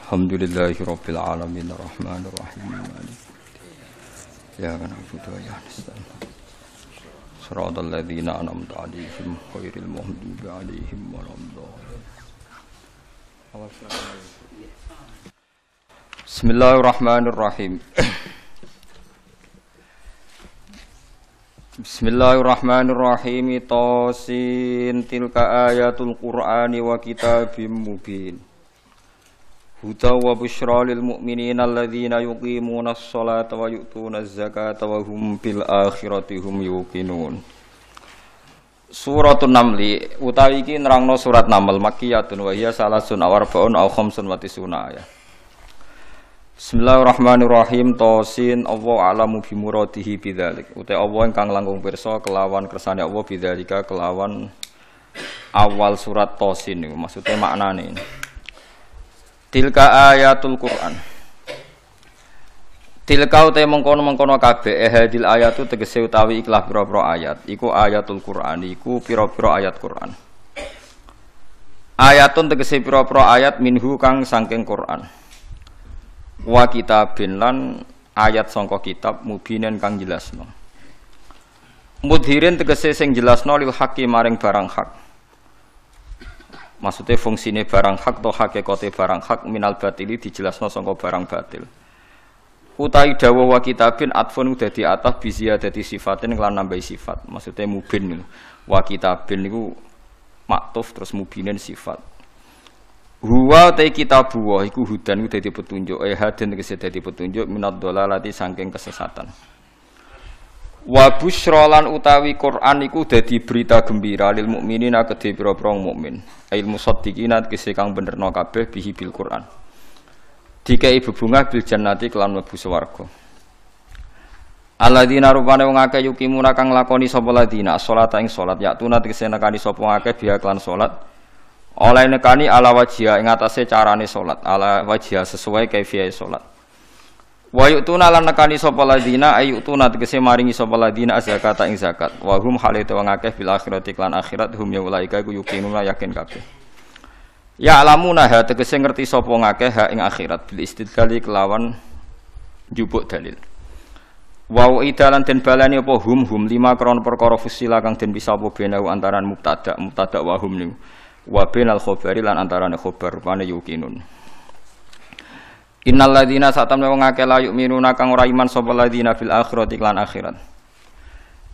Alhamdulillahirabbil alamin arrahmanir rahim ya na'budu wa nasta'in shiratal ladzina an'amta 'alaihim ghairil maghdubi 'alaihim waladdallin. Bismillahirrahmanirrahim. Bismillahirrahmanirrahim. Tasin tilka ayatul Qur'ani wa kitabim mubin. Huda wa busyra lil mu'minina alladzina yuqimuna as-salata wa yu'tuna az-zakata wa hum bil akhirati hum yuqinun. Suratun Namli utawi iki nerangno surat Naml makkiyatun wa hiya salasun awarbaun aw khamsun wa tisuna ayat. Bismillahirrahmanirrahim. Tasin Allah alamu bimuradihi bidzalik. Uta Allah ingkang langkung pirsa kelawan kersane Allah bidzalika kelawan awal surat Tasin niku maksude maknane. Tilka ayatul Qur'an. Tilka uta mengkono-mengkono kabeh hadil ayatu tegese utawi ikhlas pira-pira ayat. Iku ayatul Qur'an, iku pira-pira ayat Qur'an. Ayatun tegese pira-pira ayat minhu kang saking Qur'an. Wa kitabin lan ayat sangka kitab mubinen kang jelasno. Mudhirin tegese sing jelasno lil haqqi maring barang hak. Maksudnya fungsine barang hak atau hakikate barang hak minal batili dijelasno sangka barang batil. Utai dawuh wa kitabin atfun dadi ataf bi ziyadati sifatin lan nambahi sifat. Maksudnya mubin niku. Wa kitabin niku maktuf terus mubinen sifat. Huwa ta kitabu wa iku hudan iku dadi petunjuk haden tegese dadi petunjuk minad dhalalati saking kesesatan. Wa busyra lan utawi Quran iku dadi berita gembira lil mukminina kedhe pira-pira mukmin. Ail musaddiqina tegese kang benerno kabeh bihi bil Quran. Dikai bebungah bil jannati kelan mlebu swarga. Alladzina rubana wong akeh yukimuna kang lakoni sapa ladina salata ing salat yaktuna tegese nekani sapa akeh biha kelan salat. Oleh nekani ala wajhiya ing atase carane salat, ala wajhiya sesuai kaifiyah salat. Wa yu'tuna lan nekani sapa ladina ayutuna tegese maringi sapa ladina zakata ing zakat. Wa hum halate wong akeh bil akhirati lan akhirat hum ya ulaika iku yuqinuna yakin kabeh. Ya alamuna ha tegese ngerti sapa ngakeh ha ing akhirat bil istidlali kelawan njupuk dalil. Wa idalan den balani apa hum lima kron perkara fusila kang den bisa apa benau antaran mubtada wa hum niku. Wa bainal khabari lan antarane khabar rupane yuqinun. Innal ladzina satamna wong akeh la yu'minuna kang ora iman sapa ladzina fil akhirati lan akhirat.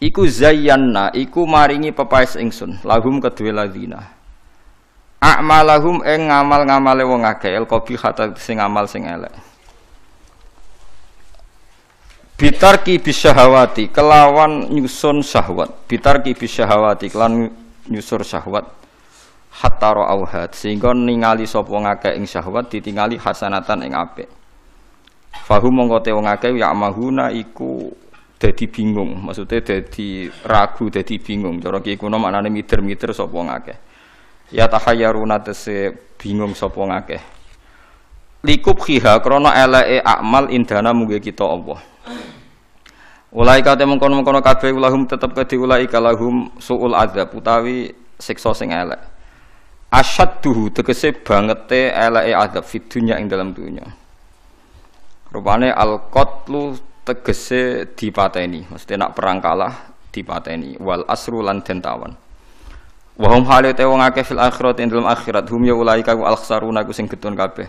Iku zayyanna iku maringi pepaes ingsun lahum kedue ladzina. A'malahum ing ngamal-ngamale wong akeh el qabihata sing amal sing elek. Bitarki bisyahawati kelawan nyusun syahwat. Bitarki bisyahawati kelan nyusur syahwat. Hatta ra'auhat sehingga ningali sapa ngakeh ing syahwat ditingali hasanatan ing apik. Fahum mongko te wong akeh ya mahuna iku dadi bingung, maksudnya dadi ragu, dadi bingung. Cara ki kuno maknane mider-mider sapa ngakeh. Ya tahayyaruna tese bingung sapa ngakeh. Likub khiha krana eleke amal indana mungge kita Allah. Ulaika te mengkono-mengkono kabeh ulahum tetep kedhi ulaika lahum suul azab utawi siksa sing elek. Asyadduhu tegese bangete eleke adab fid dunya ing dalam dunya. Rupane al-qatlu tegese dipateni, mesti nak perang kalah dipateni wal asru lan den tawan. Wa hum halate wong akeh fil akhirat ing dalam akhirat hum ya ulaika al-khsaruna ku sing getun kabeh.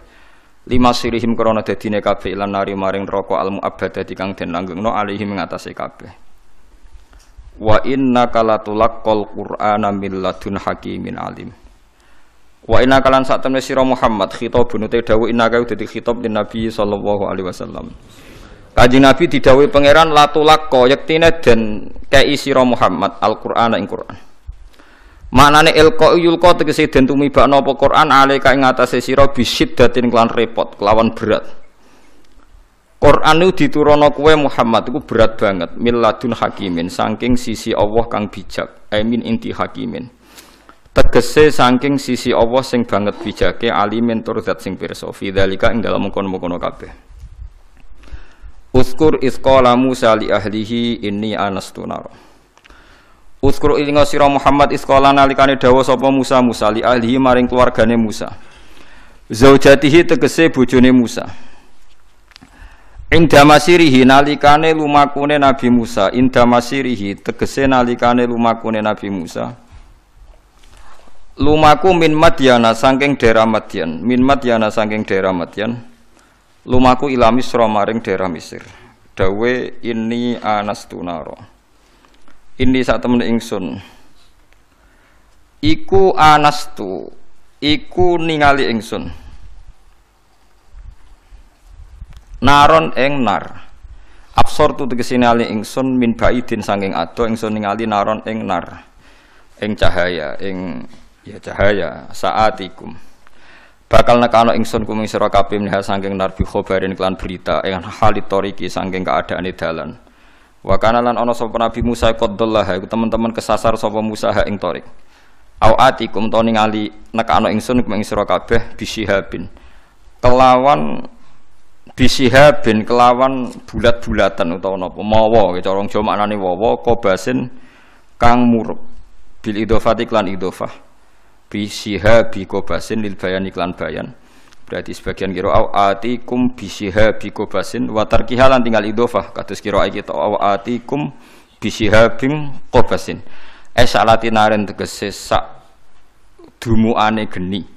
Lima sirihim krana dadine kabeh lan nari maring neraka al-mu'abbadati kang den langgengno alihim ngatasé kabeh. Wa innaka latulaqqal qur'ana min ladun hakimin alim. Wa inna kalan sak temne sira Muhammad khitabun te dawuh inna ka dadi khitab din Nabi sallallahu alaihi wasallam. Kanjeng Nabi didhawuhi pangeran latulaqqa yektine den kei sira Muhammad Al-Qur'an ing Qur'an. Maknane ilqa yulqa tegese den tumibakno apa Qur'an alika ing atase sira bisiddatin kelan repot kelawan berat. Qur'an niku diturunno kowe Muhammad iku berat banget milladun hakimin saking sisi Allah kang bijak amin inti hakimin. Tegese saking sisi Allah sing banget bijake alimin tur zat sing pirsa fi dzalika ing dalem kono-kono kabeh. Uzkur isqala Musa li ahlihi inni anastu nar. Uzkur ilinga sira Muhammad isqala nalikane dawuh sapa Musa li ahlihi maring keluargane Musa. Zaujatihi tegese bojone Musa. Inda masirihi nalikane lumakune Nabi Musa, inda masirihi tegese nalikane lumakune Nabi Musa. Lumaku min Madyana saking daerah Madyan, min Madyana saking daerah Madyan. Lumaku ila Misra maring daerah Mesir. Dawe ini anastunaro. Ini sak temene ingsun. Iku anastu, iku ningali ingsun. Naron ing nar. Absor tu tegese ningali ingsun min baidin saking ado ingsun ningali naron ing nar. Ing cahaya, ing ya cahaya saatikum. Bakal nekano ingsun kuming sira kabeh minha saking nar bi khobarin klan berita ing halit toriki saking keadaane dalan. Wa kana lan ana sapa Nabi Musa qaddallah iku teman-teman kesasar sapa Musa ha ing torik. Au atikum to ningali nekano ingsun kuming sira kabeh bisihabin. Kelawan bisihabin kelawan bulat-bulatan utawa napa mawa cara Jawa maknane wawa kobasin kang murup bil idhofati klan idhofah bisihabi kobasin lil bayan iklan bayan berarti sebagian kira au atikum bisihabi kobasin wa tarkiha lan tinggal idhofah kados kira iki to au atikum bisihabin kobasin esalatinaren tegese sak dumuane geni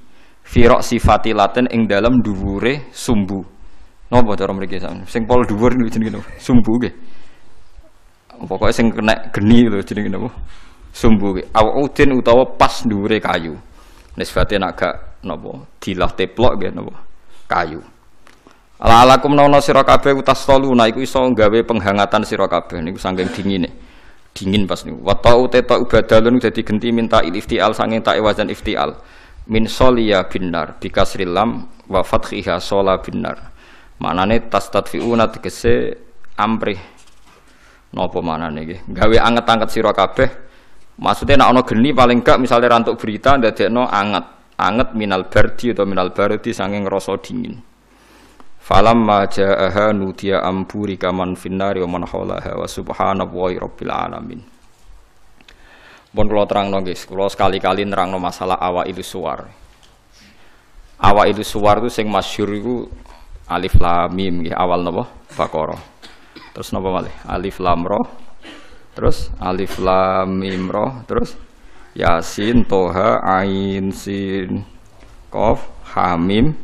firaq sifatilaten ing dalem dhuwure sumbu. Napa cara mriki sing pol dhuwur niku jenenge napa? Sumbu nggih. Pokoke sing kena geni lho jenenge napa? Sumbu nggih. Audin utawa pas dhuwure kayu. Nisbate nek gak napa dilah teplok nggih napa? Kayu. Ala-alakum nawana sira kabeh utas taluna iku iso gawe penghangatan sira kabeh niku saking dingine. Dingin pas niku. Wa ta'uteta ubadalun dadi genti minta iftial saking tak wazan iftial. Min soliya binar bikasril lam wa fathiha sola binar. Manane tastadfiuna tegese amrih napa manane nggih gawe anget-anget sira kabeh maksude nek ana geni paling gak misale rantuk berita ndadekno anget minal bardi atau minal bardi saking rasa dingin falamma jaaha nudiya amburi kaman finnari wa man haulaha wa subhanallahi rabbil alamin. Pun kula terangno nggih kula sekali-kali nerangno masalah awailu suwar. Awailu suwar itu sing masyhur iku Alif Lam Mim nggih awal napa? Baqarah. Terus napa malih? Alif Lam Ra. Terus Alif Lam Mim Ra, terus Yasin, Toha, Ain, Sin, Qaf, Ha Mim,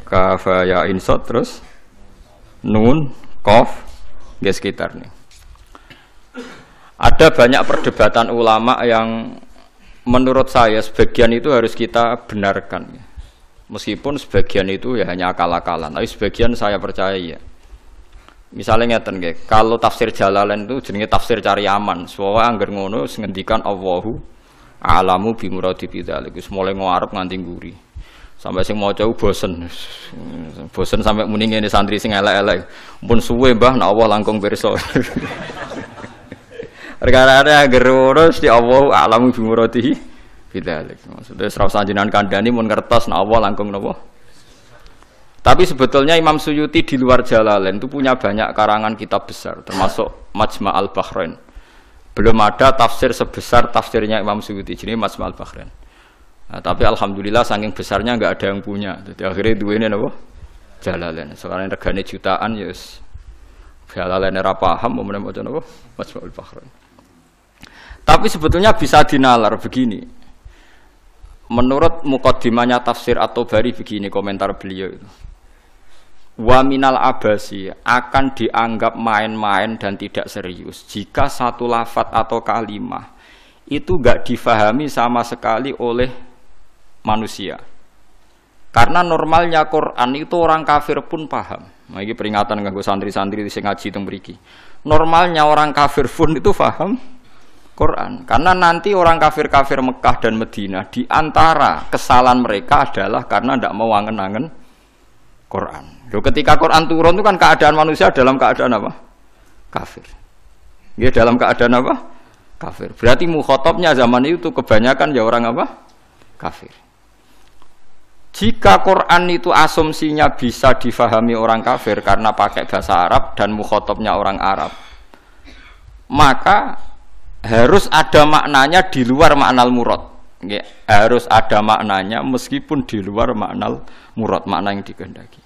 Kaf Ya Ain Sad, terus Nun, Qaf, nggih sekitar nih. Ada banyak perdebatan ulama yang menurut saya sebagian itu harus kita benarkan. Meskipun sebagian itu ya hanya akal-akalan, tapi sebagian saya percaya ya. Misalnya ngeten nggih, kalau tafsir Jalalain itu jenenge tafsir cari aman. Soale angger ngono ngendikan Allahu a'lamu bi muradi bidzalik. Wis mulai ngarep nganti nguri. Sampai sing maca bosen. Bosen sampai muni ngene santri sing elek-elek. Pun suwe Mbah nek Allah langkung pirsa. Perkara angger ngono mesti Allahu a'lamu bi muradi bidzalik. Maksudnya serau sanjinan kandhani mun ngertos nek Allah langkung napa. Tapi sebetulnya Imam Suyuti di luar Jalalain itu punya banyak karangan kitab besar, termasuk Majma' al-Bahrain. Belum ada tafsir sebesar tafsirnya Imam Suyuti, jadi Majma' al-Bahrain. Nah, tapi alhamdulillah saking besarnya enggak ada yang punya. Jadi akhirnya duwene napa? Jalalain. Sekarang regane jutaan ya wis. Jalalain ora paham mau maca napa? Majma' al-Bahrain. Tapi sebetulnya bisa dinalar begini. Menurut mukaddimahnya tafsir At-Tabari begini komentar beliau itu. Wa minal abasi akan dianggap main-main dan tidak serius jika satu lafadz atau kalimah itu enggak difahami sama sekali oleh manusia. Karena normalnya Quran itu orang kafir pun paham. Nah, ini peringatan kanggo santri-santri sing ngaji teng mriki. Normalnya orang kafir pun itu paham Quran. Karena nanti orang kafir-kafir Mekah dan Madinah di antara kesalahan mereka adalah karena tidak mau angen-angen Quran. Loh, ketika Quran turun itu kan keadaan manusia dalam keadaan apa? Kafir. Ya dalam keadaan apa? Kafir. Berarti mukhatabnya zaman itu kebanyakan ya orang apa? Kafir. Jika Quran itu asumsinya bisa difahami orang kafir karena pakai bahasa Arab dan mukhatabnya orang Arab, maka harus ada maknanya di luar makna al-murad. harus ada maknanya meskipun di luar makna murad, makna yang dikehendaki.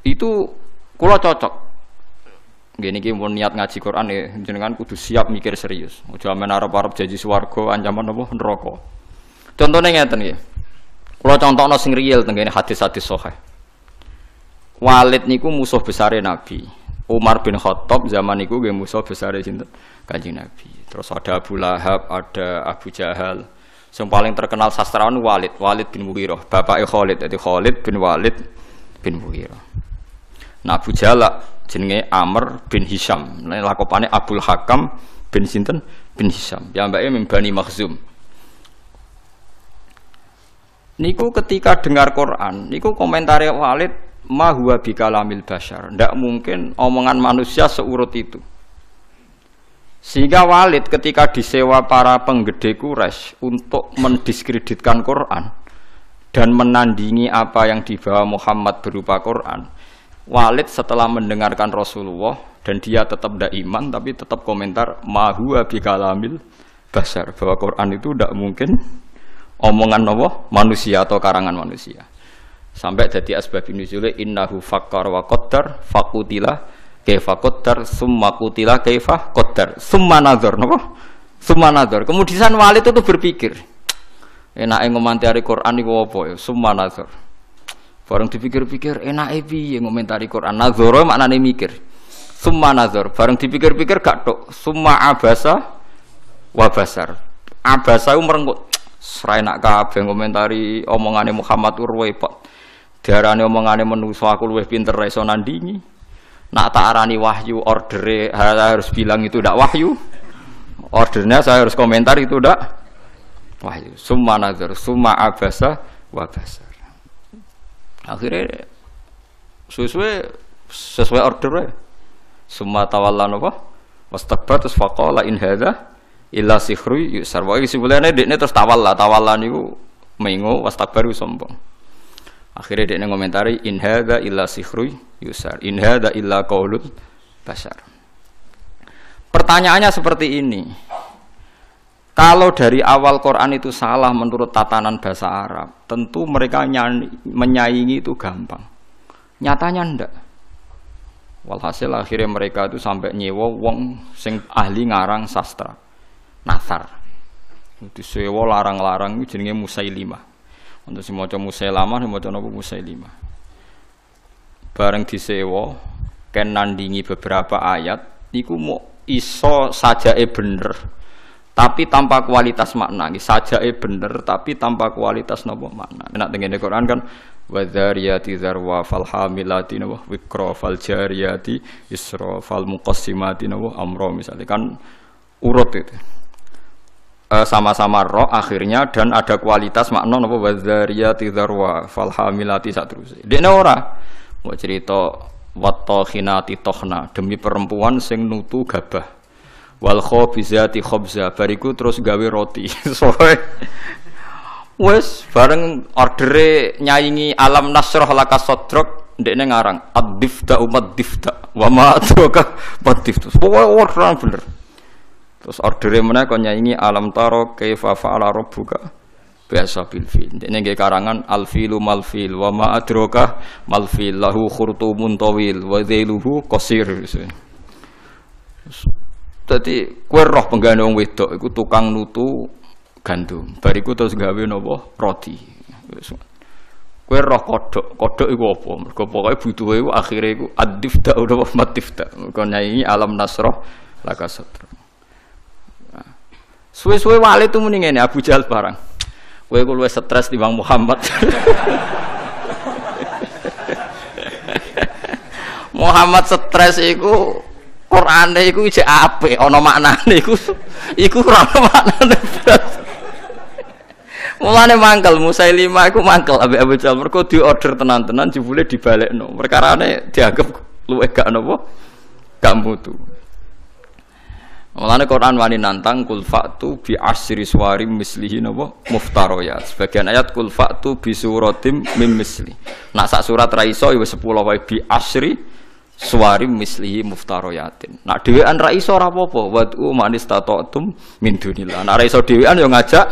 Itu kula cocok. Gini ki mun niat ngaji Quran ya jenengan kudu siap mikir serius. Aja men arep-arep janji swarga ancaman apa neraka. Contone ngeten nggih. Kula contohno sing real teng kene hadis-hadis sahih. Walid niku musuh besare Nabi. Umar bin Khattab zaman niku nggih musuh besare sinten? Kanjeng Nabi. Terus ada Abu Lahab, ada Abu Jahal. Yang paling terkenal sastrawan Walid bin Mughirah, bapake Khalid, jadi Khalid bin Walid bin Mughirah. Nah Abu Jahal jenenge Amr bin Hisham. Nah lakopane Abdul Hakam bin sinten? Bin Hisham. Piyambake min Bani Makhzum. Niku ketika dengar Quran, niku komentare Walid ma huwa bikalamil basyar. Ndak mungkin omongan manusia seurut itu. Sehingga Walid ketika disewa para penggede Quraisy untuk mendiskreditkan Quran dan menandingi apa yang dibawa Muhammad berupa Quran, Walid setelah mendengarkan Rasulullah dan dia tetap tidak iman tapi tetap komentar ma huwa bikalamil basyar, bahwa Quran itu tidak mungkin omongan Allah manusia atau karangan manusia. Sampai jadi asbabun nuzul innahu fakkar wa qaddar faqutila kaifa qaddar summa qutila kaifa qaddar summa nazar napa summa nazar. Kemudian Walid itu berpikir enake ngomentari Quran iku apa ya summa nazar. Bareng dipikir-pikir enake piye ngomentari Quran nazara maknane mikir summa nazar. Bareng dipikir-pikir gak tok summa abasa wa basar. Abasa ku merenggut sra enak kabeh ngomentari omongane Muhammad urwepot. Diarani omongane menungso aku luwih pinter iso nandingi. Nak tak arani wahyu, ordernya saya harus bilang itu tidak wahyu. Ordernya saya harus komentar itu tidak wahyu. Summa nazar, summa abasa wa basar. Akhirnya sesuai ordernya. Summa tawalla napa? Wastakbar terus faqala in hadza illa sihru yusar. Wae sebelane dekne terus tawalla niku mengo wastakbar sombong. Akhirnya dia ngomentari in hadza illa sihru yusar, in hadza illa qaulul bashar. Pertanyaannya seperti ini. Kalau dari awal Quran itu salah menurut tatanan bahasa Arab, tentu mereka menyaingi itu gampang. Nyatanya ndak. Walhasil akhirnya mereka itu sampai nyewa wong sing ahli ngarang sastra. Nasar. Disewa larang-larang itu jenenge Musailimah. Untuk si maca Musailamah, si maca napa Musailimah. Bareng disewa, ken nandingi beberapa ayat, niku mau iso sajae bener, tapi tanpa kualitas makna. Sajae bener, tapi tanpa kualitas napa makna. Nek tengene Quran kan wadzariyati zarwa fal hamilati napa wikra fal jariyati isra fal muqassimati napa amra misalnya kan urut itu. Sama-sama roh akhirnya dan ada kualitas makna napa wadzariyati dzarwa fal hamilati saterusé. Dekne ora mau cerita wattokhinati tokhna demi perempuan sing nutu gabah. Wal khabizati khabza bariku terus gawe roti. Wes bareng ordere nyaingi alam nasrah laka sadrak ndekne ngarang ad-difta umad difta wa ma adraka mad-difta. Pokoke ora bener. Terus ordere meneh kon nyanyi alam taro kaifa fa'ala rabbuka biasa bil fil. Dene nggih karangan al filu mal fil wa ma adraka mal fil lahu khurtumun tawil wa dhailuhu qasir. Dadi kowe roh penggane wong wedok iku tukang nutu gandum. Bariku terus gawe napa roti. Kowe roh kodhok iku apa? Mergo pokoke butuhe iku akhire iku ad-difta utawa matifta. Kon nyanyi alam nasrah laka sadra. Suwe-suwe Walid itu muni ngene Abu Jahal barang. Kowe ku luwih stres timbang Muhammad. Muhammad stres iku Qur'ane iku isih apik ana maknane iku ora ana maknane. Mulane mangkel Musailimah iku mangkel ambek Abu Jahal mergo diorder tenan-tenan jebule dibalekno. Perkarane dianggap luwih gak napa? Gak mutu. Mulane Quran wani nantang kul fa'tu bi asyri suwarim mislihi napa muftariyat. Sebagian ayat kul fa'tu bi suratim mim misli. Nak sak surat ra iso ya 10 wae bi asyri suwarim mislihi muftaroyatin. Nak dhewean ra iso ora apa-apa, wad'u manis tatatum min dunillah. Nak ra iso dhewean yo ngajak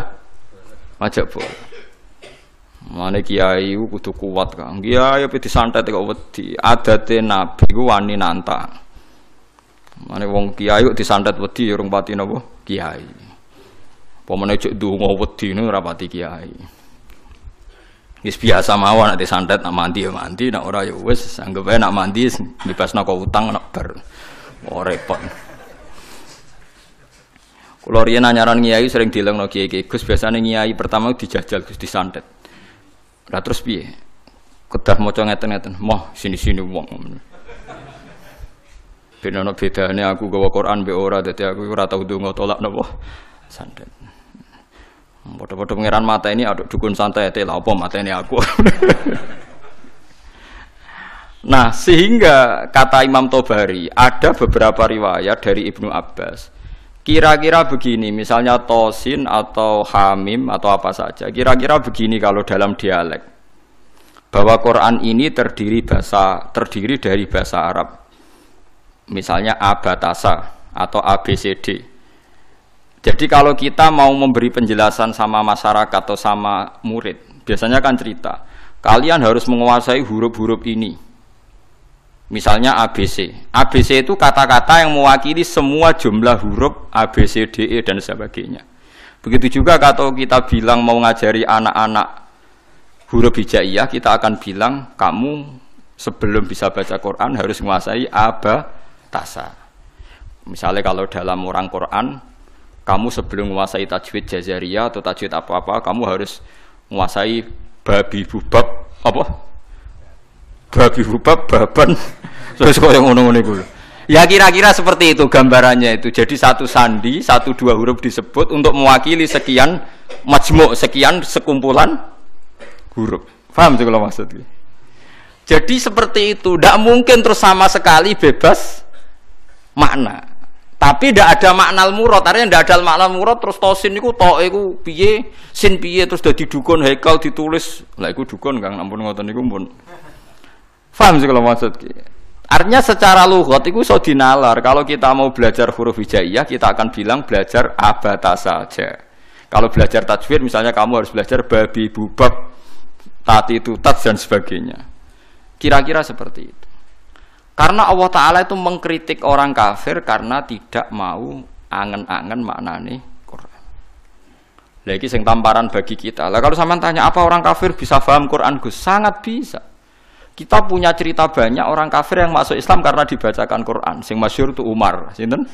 boleh. Mane kiai kudu kuat Kang. Kiai pe disantet kok wedi. Adate nabi ku wani nantang. Mane wong kiai kok disantet wedi urung pati napa? Kiai. Apa meneh cek ndonga wedi ora pati kiai. Wis biasa mawon nek disantet nak mandi ya mandi, nak ora ya wis anggap ae nak mandi dibasna kok utang nak bar. Oh repot. Kula riyen anyaran kiai sering dilengno kiai-kiai Gus biasane kiai pertama dijajal Gus disantet. Lah terus piye? Kedah maca ngeten-ngeten, moh sini-sini wong. Ben ana bedane aku gawa Quran mbek ora, dadi aku ora tau ndonga tolak napa santet. Padha-padha pangeran mata ini aduk dukun santai lah apa mata ini aku. Nah, sehingga kata Imam Tobari ada beberapa riwayat dari Ibnu Abbas. Kira-kira begini, misalnya tosin atau hamim atau apa saja. Kira-kira begini kalau dalam dialek. Bahwa Quran ini terdiri dari bahasa Arab. Misalnya abatasa atau ABCD. Jadi kalau kita mau memberi penjelasan sama masyarakat atau sama murid, biasanya kan cerita, kalian harus menguasai huruf-huruf ini. Misalnya ABC. ABC itu kata-kata yang mewakili semua jumlah huruf A, B, C, D, E, dan sebagainya. Begitu juga kalau kita bilang mau ngajari anak-anak huruf hijaiyah, kita akan bilang, kamu sebelum bisa baca Quran harus menguasai abatasa. Misalnya kalau dalam orang Quran, kamu sebelum menguasai tajwid jazariyah atau tajwid apa-apa, kamu harus menguasai babi bubab apa? Babi bubab baban. Terus kok yang ngono-ngono iku. Ya kira-kira seperti itu gambarannya itu. Jadi satu sandi, 1-2 huruf disebut untuk mewakili sekian majmu', sekian sekumpulan huruf. Paham sih kalau maksudnya? Jadi seperti itu, tidak mungkin terus sama sekali bebas makna. Tapi tidak ada makna al-murad, artinya tidak ada makna al-murad terus tosin itu to'e itu piye, sin piye terus sudah didukun haikal ditulis. Lah itu dukun Kang, ampun ngoten niku pun. Paham sih kalau maksud? Artinya secara lughat itu so dinalar. Kalau kita mau belajar huruf hijaiyah, kita akan bilang belajar abatasa saja. Kalau belajar tajwid misalnya kamu harus belajar babi bubab, tati tutat dan sebagainya. Kira-kira seperti itu. Karena Allah Ta'ala itu mengkritik orang kafir karena tidak mau angen-angen maknane Quran. Lagi sing tamparan bagi kita. Lah kalau sampean tanya apa orang kafir bisa paham Quran Gus? Sangat bisa. Kita punya cerita banyak orang kafir yang masuk Islam karena dibacakan Quran. Sing masyhur itu Umar, sinten?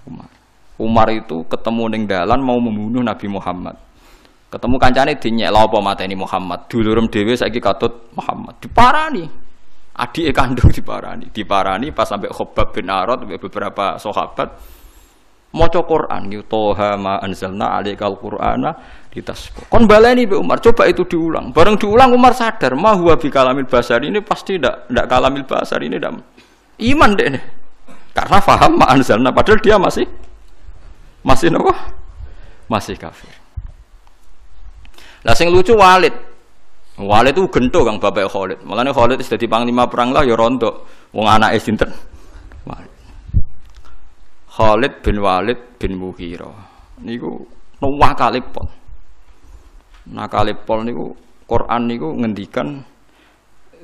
Umar. Umar itu ketemu ning dalan mau membunuh Nabi Muhammad. Ketemu kancane dinyek lha apa mateni Muhammad. Dulurem dhewe saiki katut Muhammad. Diparani. Adike kandung diparani pas sampai Khobab bin Arad beberapa sahabat maca Quran yu toha ma anzalna alaikal qur'ana litasqa. Kon baleni Mbak Umar, coba itu diulang. Bareng diulang Umar sadar, ma huwa bi kalamil basar ini pasti ndak kalamil basar ini ndak iman deh. Karena paham ma anzalna padahal dia masih apa? Masih kafir. Lah sing lucu Walid itu gento Kang bapak Khalid. Malane Khalid wis dadi panglima perang lah ya rontok. Wong anake sinten? Khalid bin Walid bin Mughirah. Niku nakalipol. Nakalipol niku Quran niku ngendikan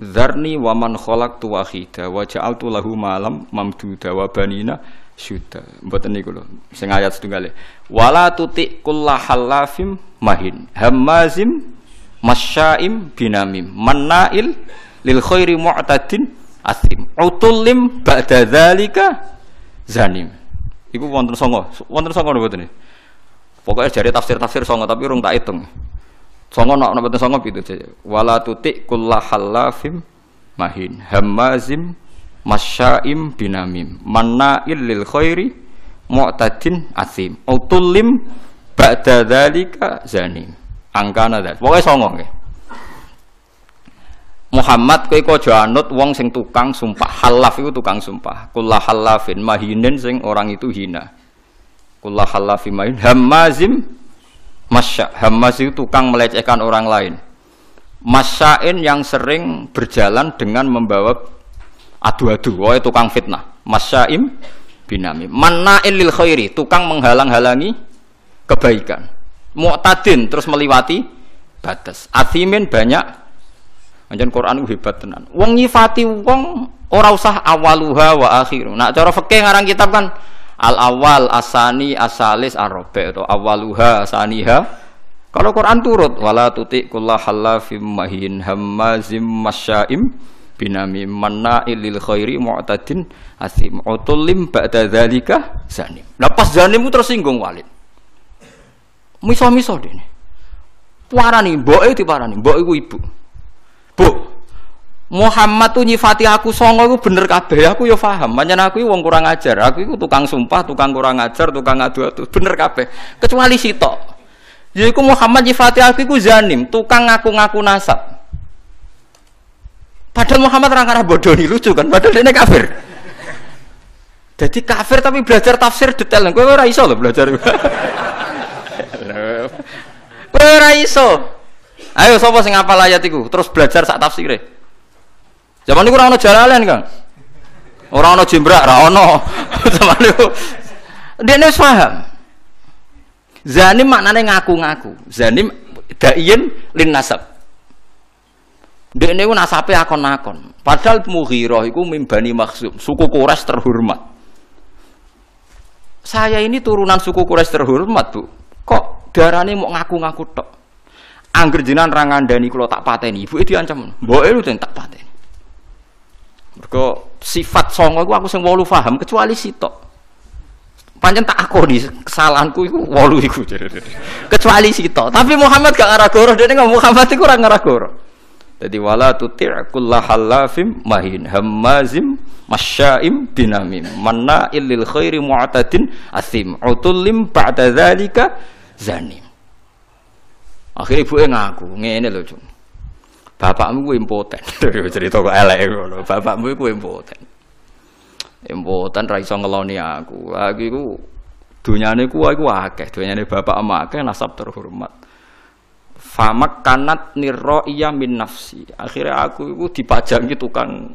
Dzarni wa man khalaqtu wahida wa ja'altu lahu malam mamduda wa banina syuda. Mboten niku lho. Sing ayat setunggale. Wala tuti kullahallafim mahin hammazim masyaim binamim mannail lil khairi mu'tadin asim utullim ba'da dzalika zanim. Iku wonten songo mboten. Pokoke jare tafsir-tafsir songo tapi urung tak hitung. Songo nek mboten songo pitu saja. Wala tuti kullahallafim mahin hammazim masyaim binamim mannail lil khairi mu'tadin asim utullim ba'da dzalika zanim. Angkana dah. Pokoknya songong ke. Muhammad kowe aja anut wong sing tukang sumpah. Halaf itu tukang sumpah. Kullah halafin mahinin sing orang itu hina. Kullah halafin mahin hammazim masya. Hammaz itu tukang melecehkan orang lain. Masyain yang sering berjalan dengan membawa adu-adu, wae tukang fitnah. Masyaim binamim. Manna'il lil khairi, tukang menghalang-halangi kebaikan. Mu'tadin terus meliwati batas. Athimin banyak. Anjen Quran hebat tenan. Wong nyifati wong ora usah awaluha wa akhiru. Nak cara fikih ngarang kitab kan al awal asani asalis arabi atau awaluha asaniha. Kalau Quran turut wala tuti kullahallafim mahin hammazim masyaim binamim manna'il lil khairi mu'tadin asim utullim ba'da dzalika zanim. Lepas zanim tersinggung Walid. Miso-miso dene. Puarani mboke diparani, mbok iku ibu. Bu, Muhammad tuh nyifati aku songo iku bener kabeh, aku ya paham. Pancen aku wong kurang ajar, aku iku tukang sumpah, tukang kurang ajar, tukang adu-adu, bener kabeh. Kecuali sitok. Yaiku Muhammad nyifati aku iku zanim, tukang ngaku-ngaku nasab. Padahal Muhammad orang arah bodoh nih, lucu kan? Padahal dia kafir. Jadi kafir tapi belajar tafsir detail. Kowe ora iso lho belajar. Kowe ora iso. Ayo sapa sing hafal ayat iku terus belajar sak tafsire. Zaman niku ora ono Jalalain, Kang. Ora ono Jimbrak, ora ono. Zaman niku dene wis paham. Zanim maknane ngaku-ngaku. Zanim da'in lin nasab. Dekne ku nasabe akon-akon. Padahal Mughirah iku mim Bani Makhzum, suku Quraisy terhormat. Saya ini turunan suku Quraisy terhormat, Bu. Kok darane mau ngaku-ngaku tok? Angger jenengan ra ngandani kula tak pateni, ibuke diancam. Mboke lu tak pateni. Mergo sifat songo iku aku sing 8 paham kecuali sitok. Pancen tak akoni kesalahanku iku 8 iku. Kecuali sitok. Tapi Muhammad gak ngarah goroh, dene ngomong Muhammad iku ora ngarah goroh. Jadi wala tuti' kullahallafim mahin hammazim masyaim binamim manna'il lil khairi mu'tadin asim utullim ba'da dzalika zanim. Akhire ibuke ngaku ngene lho, Cung. Bapakmu ku impoten. Cerita kok elek ngono. Bapakmu ku impoten. Impoten ra iso ngeloni aku. Aku iku dunyane ku akeh, dunyane bapak emak akeh nasab terhormat. Famak kanat nirro'iyah min nafsi. Akhirnya aku itu dipajangi tukang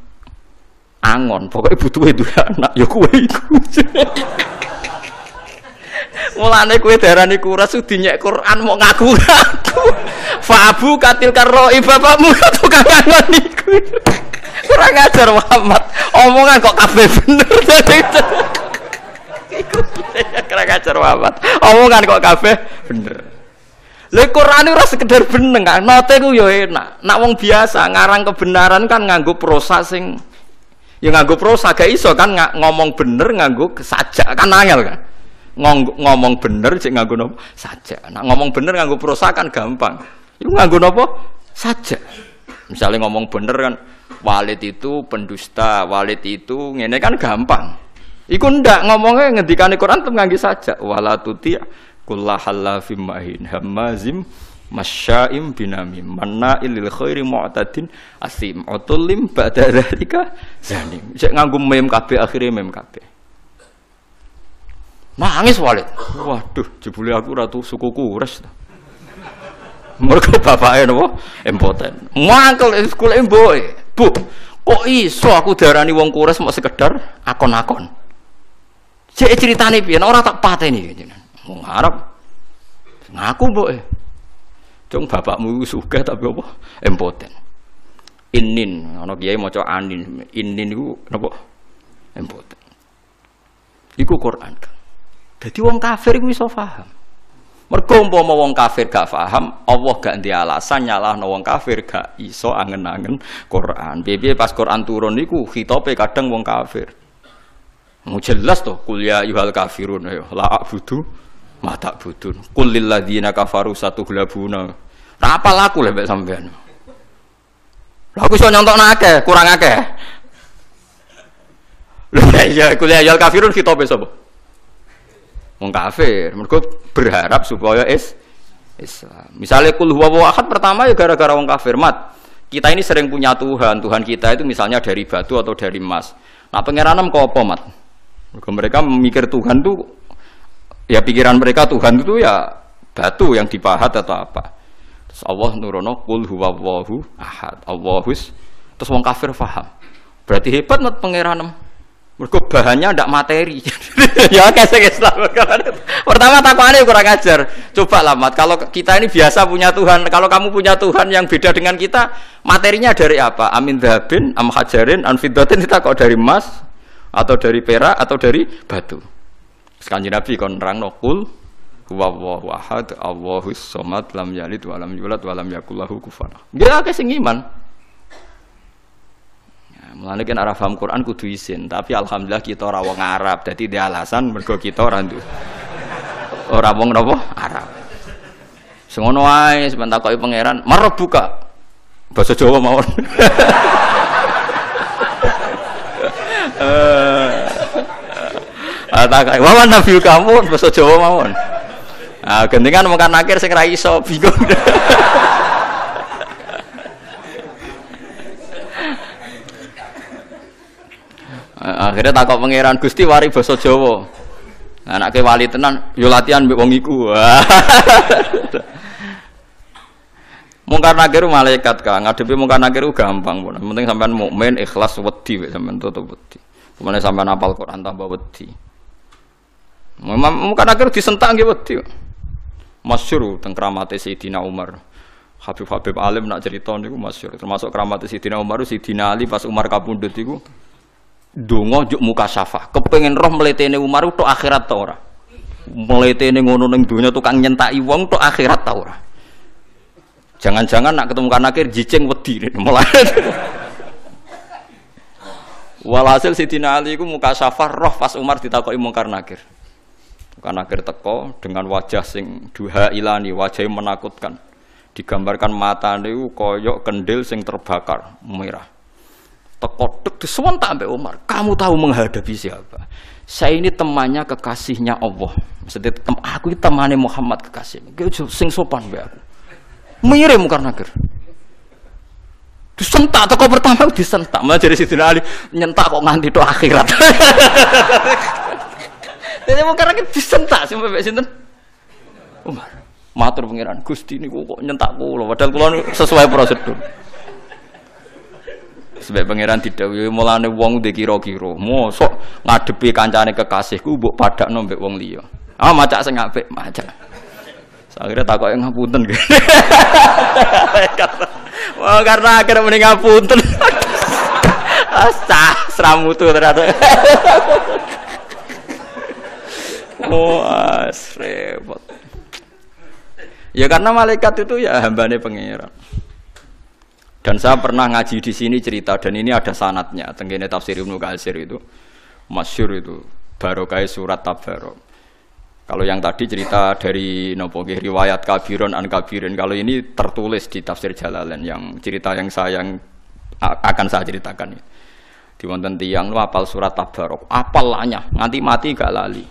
angon. Pokoknya butuh itu anak. Ya kue itu. Mulane kue darani kuras dinyek Quran mau ngaku-ngaku. Fa'abu katil karro'i bapakmu tukang angon iku. Kurang ajar Muhammad. Omongan kok kabeh bener. Kurang ajar Muhammad. Omongan kok kabeh bener. Lha Quran ora sekedar beneng kan, note ku ya enak. Nak wong biasa ngarang kebenaran kan nganggo prosa sing ya nganggo prosa gak iso kan ngomong bener nganggo sajak kan angel kan. Ngomong bener cek nganggo napa? Sajak. Nak ngomong bener nganggo prosa kan gampang. Iku nganggo napa? Sajak. Misalnya ngomong bener kan Walid itu pendusta, Walid itu ngene kan gampang. Iku ndak ngomongnya ngendikane Quran tem nganggo sajak. Wala tuti' kullahallafim mahin hammazim masyaim binamim manna'il lil khairi mu'tadin asim utullim ba'da dzalika zanim. Cek nganggo mem kabeh akhire mem kabeh. Nangis Walid. Waduh, jebule aku ratu suku Quraisy ta. Mergo bapake napa? Impoten. Mangkel sekolah mboke. Bu, kok iso aku darani wong Quraisy mau sekedar akon-akon. Cek ceritane piye? Ora tak pateni jenengan. Wong Arab ngaku mboke. Cung bapakmu sugih tapi apa? Impoten. Inin, ana kiai maca anin. Inin iku napa? Impoten. Iku Quran. Dadi wong kafir iku iso paham. Mergo umpama wong kafir gak paham, Allah gak ndek alasan nyalahno wong kafir gak iso angen-angen Quran. Piye pas Quran turun niku khitabe kadang wong kafir. Mu jelas to kuliah yuhal kafirun ya la abudu mata budun qul lil ladzina kafaru satughlabuna. Ra apal aku lek sampean. Lha aku iso nyontokno akeh, kurang akeh. Lha iya kuliah yuhal kafirun khitabe sapa? Wong kafir. Mergo berharap supaya Islam. Misalnya kul huwallahu ahad pertama ya gara-gara wong kafir mat. Kita ini sering punya Tuhan. Tuhan kita itu misalnya dari batu atau dari emas. Nah, pangeran kok apa mat? Mereka memikir Tuhan itu ya pikiran mereka Tuhan itu ya batu yang dipahat atau apa. Terus Allah nurono qul huwallahu ahad. Allahus. Terus wong kafir paham. Berarti hebat mat pangeran. Mergo bahannya ndak materi. Ya kasih Islam. Pertama takwane kurang ajar. Coba lah mat, kalau kita ini biasa punya Tuhan, kalau kamu punya Tuhan yang beda dengan kita, materinya dari apa? Amin dhahabin, am hajarin, an fiddatin, kita kok dari emas atau dari perak atau dari batu. Kanjeng Nabi kon nerangno qul huwallahu ahad, Allahus samad, lam yalid wa lam yulad wa lam yakul lahu kufuwan ahad. Ya akeh sing iman. Mulane kan ora paham Quran kudu isin, tapi alhamdulillah kita ora wong Arab, dadi di alasan mergo kita ora wong napa Arab. Sing ngono wae sampeyan takoki pangeran, "Marebuka." Basa Jawa mawon. Takoki, "Wa man nabi kamu?" Basa Jawa mawon. Ah gendengan mungkar nakir sing ra iso bingung. Akhirnya takok pangeran, Gusti wari basa Jawa. Anake wali tenan, yo latihan mbek wong iku. Mungkar nakir malaikat Kang, ngadepi mungkar nakir gampang pun. Penting sampean mukmin, ikhlas, wedi wek sampean tutup wedi. Kemane sampean hafal Quran tambah wedi. Mungkar nakir disentak nggih wedi. Masyhur teng kramate Sayyidina Umar. Habib alim nak cerita niku masyhur. Termasuk kramate Sayyidina Umar, Sayyidina Ali pas Umar kapundhut iku donga juk mukasyafah, kepengin roh mletene Umar tok akhirat ta ora. Mletene ngono ning donya tukang nyentaki wong tok akhirat ta ora. Jangan-jangan nak ketemu kanakir jicing wedi mulai. Walhasil Sidina Ali iku mukasyafah roh pas Umar ditakoki mungkar nakir. Mungkar nakir teko dengan wajah sing duha ilani, wajahnya menakutkan. Digambarkan matane iku kaya kendil sing terbakar merah. Tekotek disewentak sampai Umar. Kamu tahu menghadapi siapa? Saya ini temannya kekasihnya Allah. Maksudnya aku ini temannya Muhammad kekasih. Sing sopan be aku. Mirip mungkar nakir. Disentak toko pertama disentak. Malah dari Sidina Ali nyentak kok nganti tok akhirat. Jadi mungkar nakir disentak sampai mbek sinten? Umar. Matur pangeran, Gusti niku kok nyentak kula padahal kula sesuai prosedur. Sebab pangeran didhawuhi mulane wong ndek kira-kira, mosok ngadepi kancane kekasihku mbok padakno mbek wong liya. Ah macak sing apik, macak. Akhirnya takoke ngapunten. Wah karena akhirnya mending ngapunten. Seramutu ternyata. Repot. Ya karena malaikat itu ya hambane pangeran. Dan saya pernah ngaji di sini cerita dan ini ada sanadnya. Tenggene tafsir Ibnu Katsir itu masyhur itu barokah surat Tabarok. Kalau yang tadi cerita dari nopo riwayat kabiron an kabirin. Kalau ini tertulis di tafsir Jalalain yang cerita yang akan saya ceritakan. Di wonten tiyang lu apal surat Tabarok, apal lanya, nganti mati gak lali.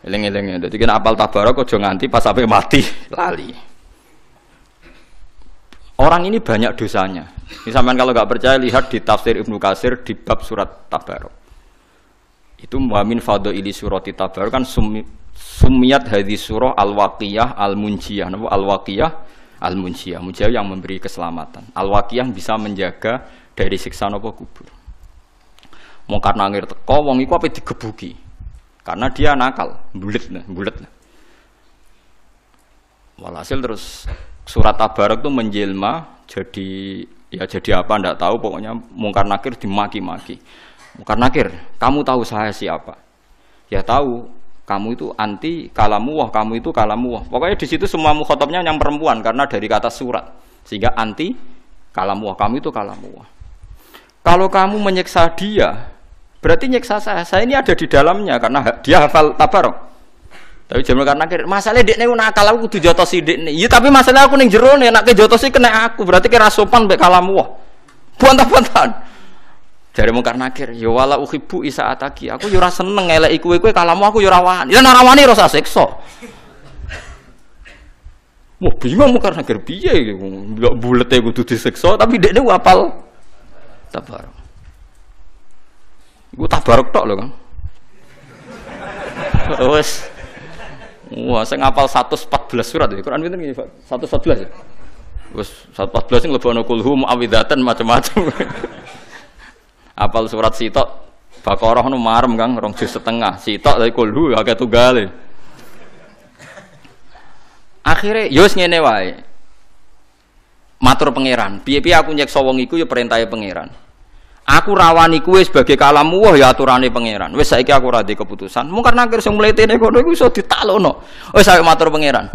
Eling-eling. Dadi kena apal Tabarok aja nganti pas sampai mati lali. Orang ini banyak dosanya. Ini sampean kalau nggak percaya lihat di tafsir Ibnu Katsir di bab surat Tabarok. Itu muamin fadhaili surati Tabarok kan sumiyat hadis surah al-waqiyah al-munjiyah. Napa al-waqiyah al-munjiyah? Munjiyah yang memberi keselamatan. Al-waqiyah bisa menjaga dari siksa napa kubur. Mungkar nangir teko wong iku ape digebuki. Karena dia nakal, bulet. Walhasil terus surat Tabarok itu menjelma jadi apa ndak tahu, pokoknya mungkar nakir dimaki-maki. Mungkar nakir, kamu tahu saya siapa? Ya tahu, kamu itu anti kalamuwah, kamu itu kalamuwah. Pokoknya di situ semua mukhatabnya yang perempuan karena dari kata surat. Sehingga anti kalamuwah, kamu itu kalamuwah. Kalau kamu menyiksa dia, berarti nyiksa saya. Saya ini ada di dalamnya karena dia hafal Tabarok. Tapi jaman karena masalah dekne ku nakal aku kudu jotosi dekne. Iya tapi masalah aku ning jero nek nek jotosi kena aku, berarti kira sopan mbek kalamu. Buantah-buantahan. Jare mungkar nakir, ya wala uhibbu isaataki. Aku yo ora seneng eleki kowe kalamu aku yo ora wani. Ya ora wani ora usah siksa. Wah, bingung mungkar nakir piye iki. Mbok bulete kudu disiksa tapi dekne ku apal Tabarok. Iku Tabarok tok lho, Kang. Wes. Wah, saya ngapal 114 surat ya. Quran pinten iki, Pak? 114 ya. Wis 114 sing lebokno kulhu muawwidzatan macam-macam. Apal surat sitok Baqarah nu marem Kang 2 juz setengah. Sitok dari kulhu akeh tunggale. Akhire yo wis ngene wae. Matur pangeran, piye-piye aku nyeksa wong iku ya perintahe pangeran. Aku rawani kuwe sebagai kalamu wah ya aturane pangeran. Wis saiki aku ora ndek keputusan. Mung karena akhir sing mletene kono iku iso ditalokno. Wis saiki matur pangeran.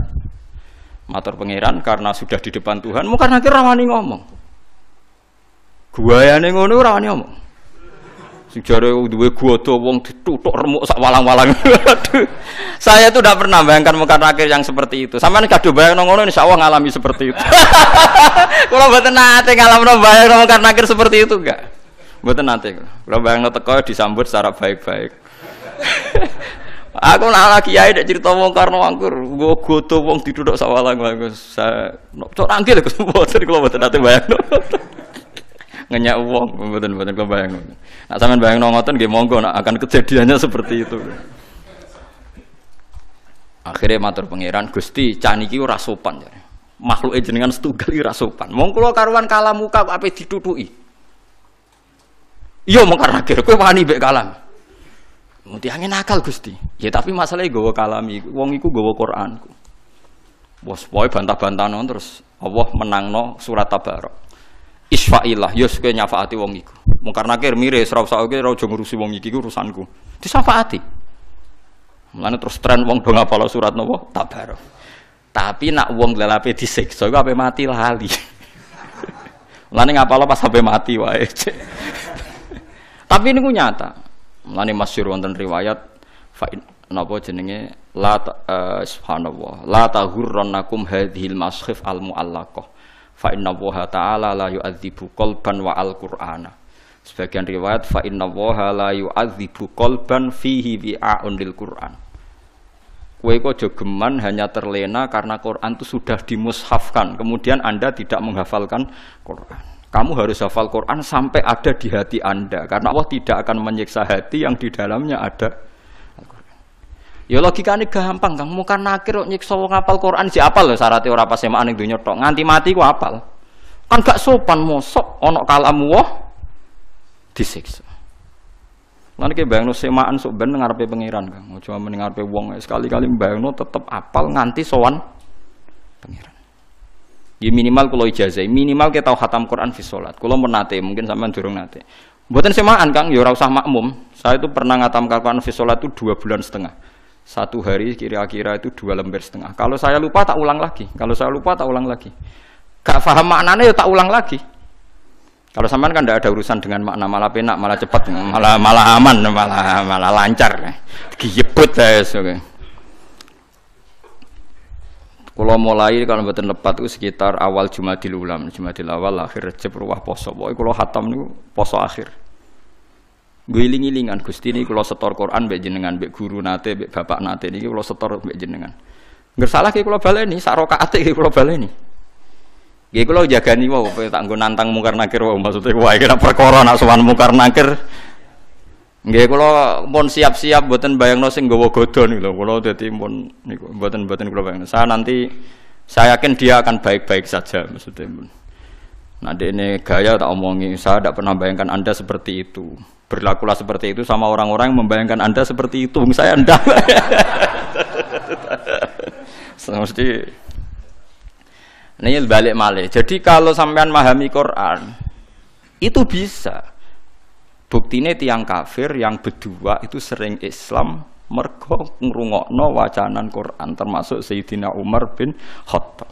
Matur pangeran karena sudah di depan Tuhan, mung karena akhir rawani ngomong. Guayane ngono ora wani ngomong. Sing jare duwe godo wong dituthuk remuk sak walang-walang. Saya tuh tidak pernah bayangkan muka nakir yang seperti itu. Sampeyan kadung bayangno ngono insyaallah ngalami seperti itu. Kula mboten nate ngalamno bayangno muka nakir seperti itu enggak. Mboten nate. Kula bayangno teko disambut secara baik-baik. Aku nak lagi kiai nek cerita wong karno angkur, nggo godo wong dituthuk sak walang-walang. Saya cok nangkil mboten kula mboten nate bayangno. Ngenyak wong mboten kula bayangno. Nek sampean bayangno ngoten nggih monggo nek akan kejadiannya seperti itu. Akhirnya matur pangeran Gusti caniki ora sopan jare. Makhluke jenengan setunggal ora sopan. Mong kula karuan kalam muka kok ape ditutuki. Iya mong karena akhir kowe wani mbek kalam. Muti angin akal Gusti. Ya tapi masalahnya gawa kalami wong iku gawa Qur'anku. Wes pokoke bantah-bantahno terus Allah menangno surat Tabarak. Isfa'illah yo kowe nyafaati wong iku. Mong karena akhir mire ora usah kowe ora ngurusi wong iki urusanku. Disafaati. Mulane terus tren wong do ngapal surat napa Tabarak. Tapi nak wong lelape disiksa iku ape mati lali. Mulane ngapal pas sampai mati wae. Tapi niku nyata. Mulane masyhur wonten riwayat fa napa jenenge la subhanallah la tahurrannakum hadhil maskhif al muallaqah fa inna Allaha ta'ala la yu'adzibu qalban wa al-Qur'ana. Sebagian riwayat fa inna Allaha la yu'adzibu qalban fihi wi'a'un lil Qur'an. Kowe kok aja geman hanya terlena karena Quran itu sudah dimushafkan, kemudian Anda tidak menghafalkan Quran. Kamu harus hafal Quran sampai ada di hati Anda, karena Allah tidak akan menyiksa hati yang di dalamnya ada Al-Quran. Ya logikane gampang, Kang. Muka nakir kok nyiksa wong hafal Quran si apal lho syaratnya ora pas semaan ning donya tok. Nganti mati ku apal. Kan gak sopan mosok ana kalamu wah disiksa. Lan iki bayangno semaan sok ben ngarepe pangeran, Kang. Aja men ngarepe wong sekali-kali bayangno tetep apal nganti sowan pangeran. Ya minimal kalau ijazah, minimal kita tahu khatam Quran fi sholat. Kalau menate, mungkin sampean durung nate. Mboten semaan Kang, ya ora usah makmum. Saya itu pernah ngatam Quran fi sholat itu 2,5 bulan. 1 hari kira-kira itu 2,5 lembar. Kalau saya lupa tak ulang lagi. Gak paham maknanya ya tak ulang lagi. Kalau sampean kan tidak ada urusan dengan makna, malah penak, malah cepat, malah aman, malah lancar. Giyebut ya oke. Kalau mulai kalau mboten lepat itu sekitar awal Jumadil Ulam, Jumadil awal akhir Rejab ruwah poso. Pokoke kula khatam niku poso akhir. Ngiling-ngilingan Gusti niki kula setor Quran mbek jenengan, mbek guru nate, mbek bapak nate niki kula setor mbek jenengan. Ngger salah ki kula baleni, sak rakaate ki kula baleni. Nggih kula jagani wae tak nggo nantang mungkar nakir wae maksude wae kira perkara nak sowan mungkar nakir. Nggih kula pun siap-siap mboten bayangno sing nggawa godho niku lho. Kula dadi pun niku mboten kula bayangno. Saya yakin dia akan baik-baik saja maksudnya. Nah, dene gaya tak omongi, saya tidak pernah bayangkan Anda seperti itu. Berlakulah seperti itu sama orang-orang yang membayangkan Anda seperti itu. Saya ndak. Mesti ini balik malih. Jadi kalau sampean memahami Quran itu bisa. Buktine tiang kafir yang berdua itu sering Islam mergo ngrungokno wacanan Quran termasuk Sayyidina Umar bin Khattab.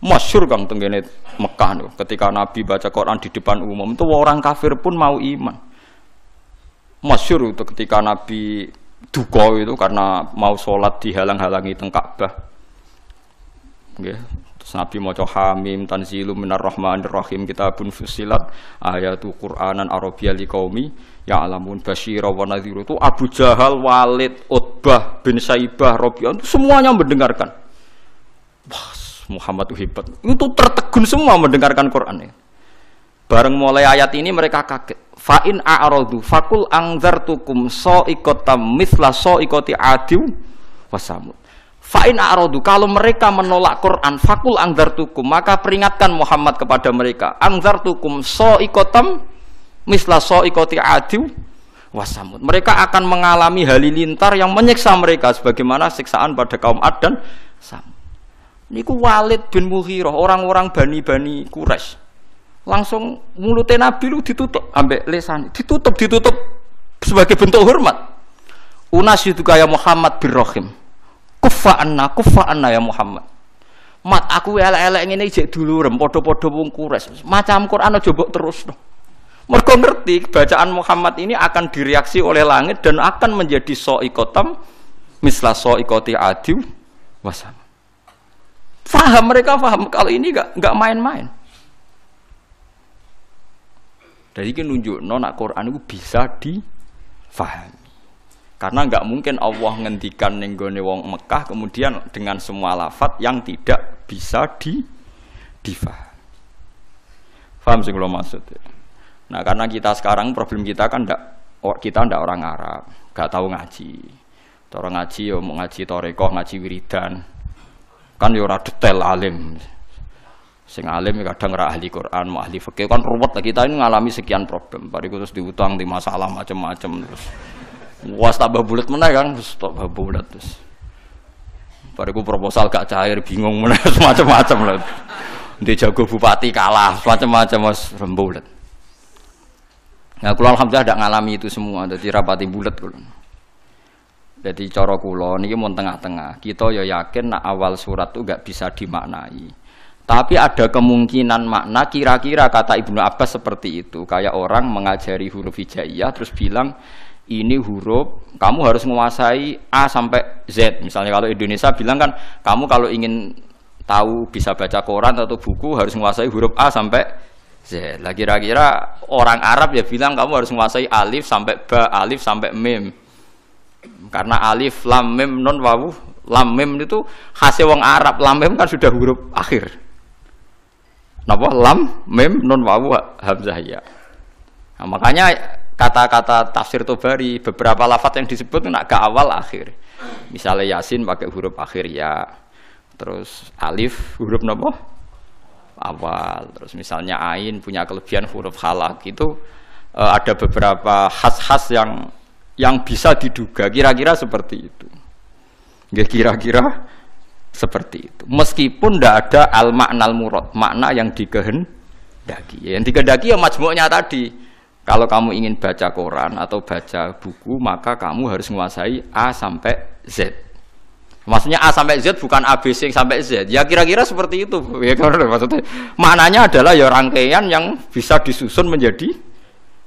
Masyhur Kang tenggene Mekah niku ketika Nabi baca Quran di depan umum itu orang kafir pun mau iman. Masyhur itu ketika Nabi duka itu karena mau sholat dihalang-halangi teng Ka'bah. Nggih. Nabi maca Hamim tanzilum minar rahmanir rahim kitabun fussilat ayatu Qur'anan Arabiyya liqaumi ya'lamun basyira wa nadhiru itu Abu Jahal, Walid, Utbah bin Saibah, Rabi'ah semuanya mendengarkan. Wah, Muhammad itu hebat. Itu tertegun semua mendengarkan Quran. Bareng mulai ayat ini mereka kaget. Fa in a'radu faqul anzartukum sa'iqatam mithla sa'iqati 'adi wa samud. Fa'in a'radu kalau mereka menolak Quran fakul angzartukum maka peringatkan Muhammad kepada mereka angzartukum sa'iqatam misla sa'iqati 'adi wa samud. Mereka akan mengalami halilintar yang menyiksa mereka sebagaimana siksaan pada kaum 'Ad dan Samud. Niku Walid bin Mughirah, orang-orang Bani Quraisy. Langsung mulutnya Nabi lu ditutup ambek lesan, ditutup sebagai bentuk hormat. Unasyidu ya Muhammad birrahim. Kuffa anna ya Muhammad. Mat aku elek-elek ngene jek dulurem padha-padha wong Quraisy. Macam Quran aja mbok terusno. Mergo ngerti bacaan Muhammad ini akan direaksi oleh langit dan akan menjadi sa'iqatam misla sa'iqati 'adi wasam. Mereka paham kalau ini enggak main-main. Dari ini nunjukno nak Quran itu bisa difahami. Karena enggak mungkin Allah ngendikan ning gone wong Mekah kemudian dengan semua lafaz yang tidak bisa difahami. Paham sing kula maksud? Nah, karena kita sekarang problem kita kan kita ndak orang Arab, enggak tahu ngaji. Orang ngaji ya mau ngaji tarekoh, ngaji wiridan. Kan ya ora detail alim. Sing alim kadang ora ahli Quran, mau ahli fikih kan ruwet lah. Kita ini ngalami sekian problem. Bariku terus diutang di masalah macam-macam terus. Was tambah bulat meneh kan, terus tambah bulat terus. Bariku proposal gak cair, bingung meneh macam-macam lah. Ndek jago bupati kalah, macam-macam mas rembulat. Nah, kula alhamdulillah ndak ngalami itu semua, dadi rapati bulat kula. Jadi cara kula niki mun tengah-tengah. Kita ya yakin nak awal surat itu enggak bisa dimaknai. Tapi ada kemungkinan makna kira-kira kata Ibnu Abbas seperti itu. Kayak orang mengajari huruf hijaiyah terus bilang ini huruf kamu harus menguasai A sampai Z. Misalnya kalau Indonesia bilang kan kamu kalau ingin tahu bisa baca koran atau buku harus menguasai huruf A sampai Z. Lah kira-kira orang Arab ya bilang kamu harus menguasai alif sampai ba, alif sampai mim. Karena alif, lam, mim, nun, wawu. Lam, mim itu khasnya wong Arab. Lam, mim kan sudah huruf akhir. Napa? Lam, mim, nun, wawu, hamzah ya. Nah, makanya kata-kata tafsir Tobari beberapa lafaz yang disebut nak ke awal akhir. Misalnya Yasin pakai huruf akhir ya. Terus alif huruf napa? Awal. Terus misalnya ain punya kelebihan huruf halak. Itu ada beberapa khas-khas yang bisa diduga kira-kira seperti itu. Kira-kira seperti itu. Meskipun tidak ada al-ma'nal murad, makna yang dikehendaki. Yang dikehendaki ya majmu'nya tadi. Kalau kamu ingin baca Quran atau baca buku, maka kamu harus menguasai A sampai Z. Maksudnya A sampai Z bukan ABC sampai Z. Ya kira-kira seperti itu. Ya maksudnya maknanya adalah ya rangkaian yang bisa disusun menjadi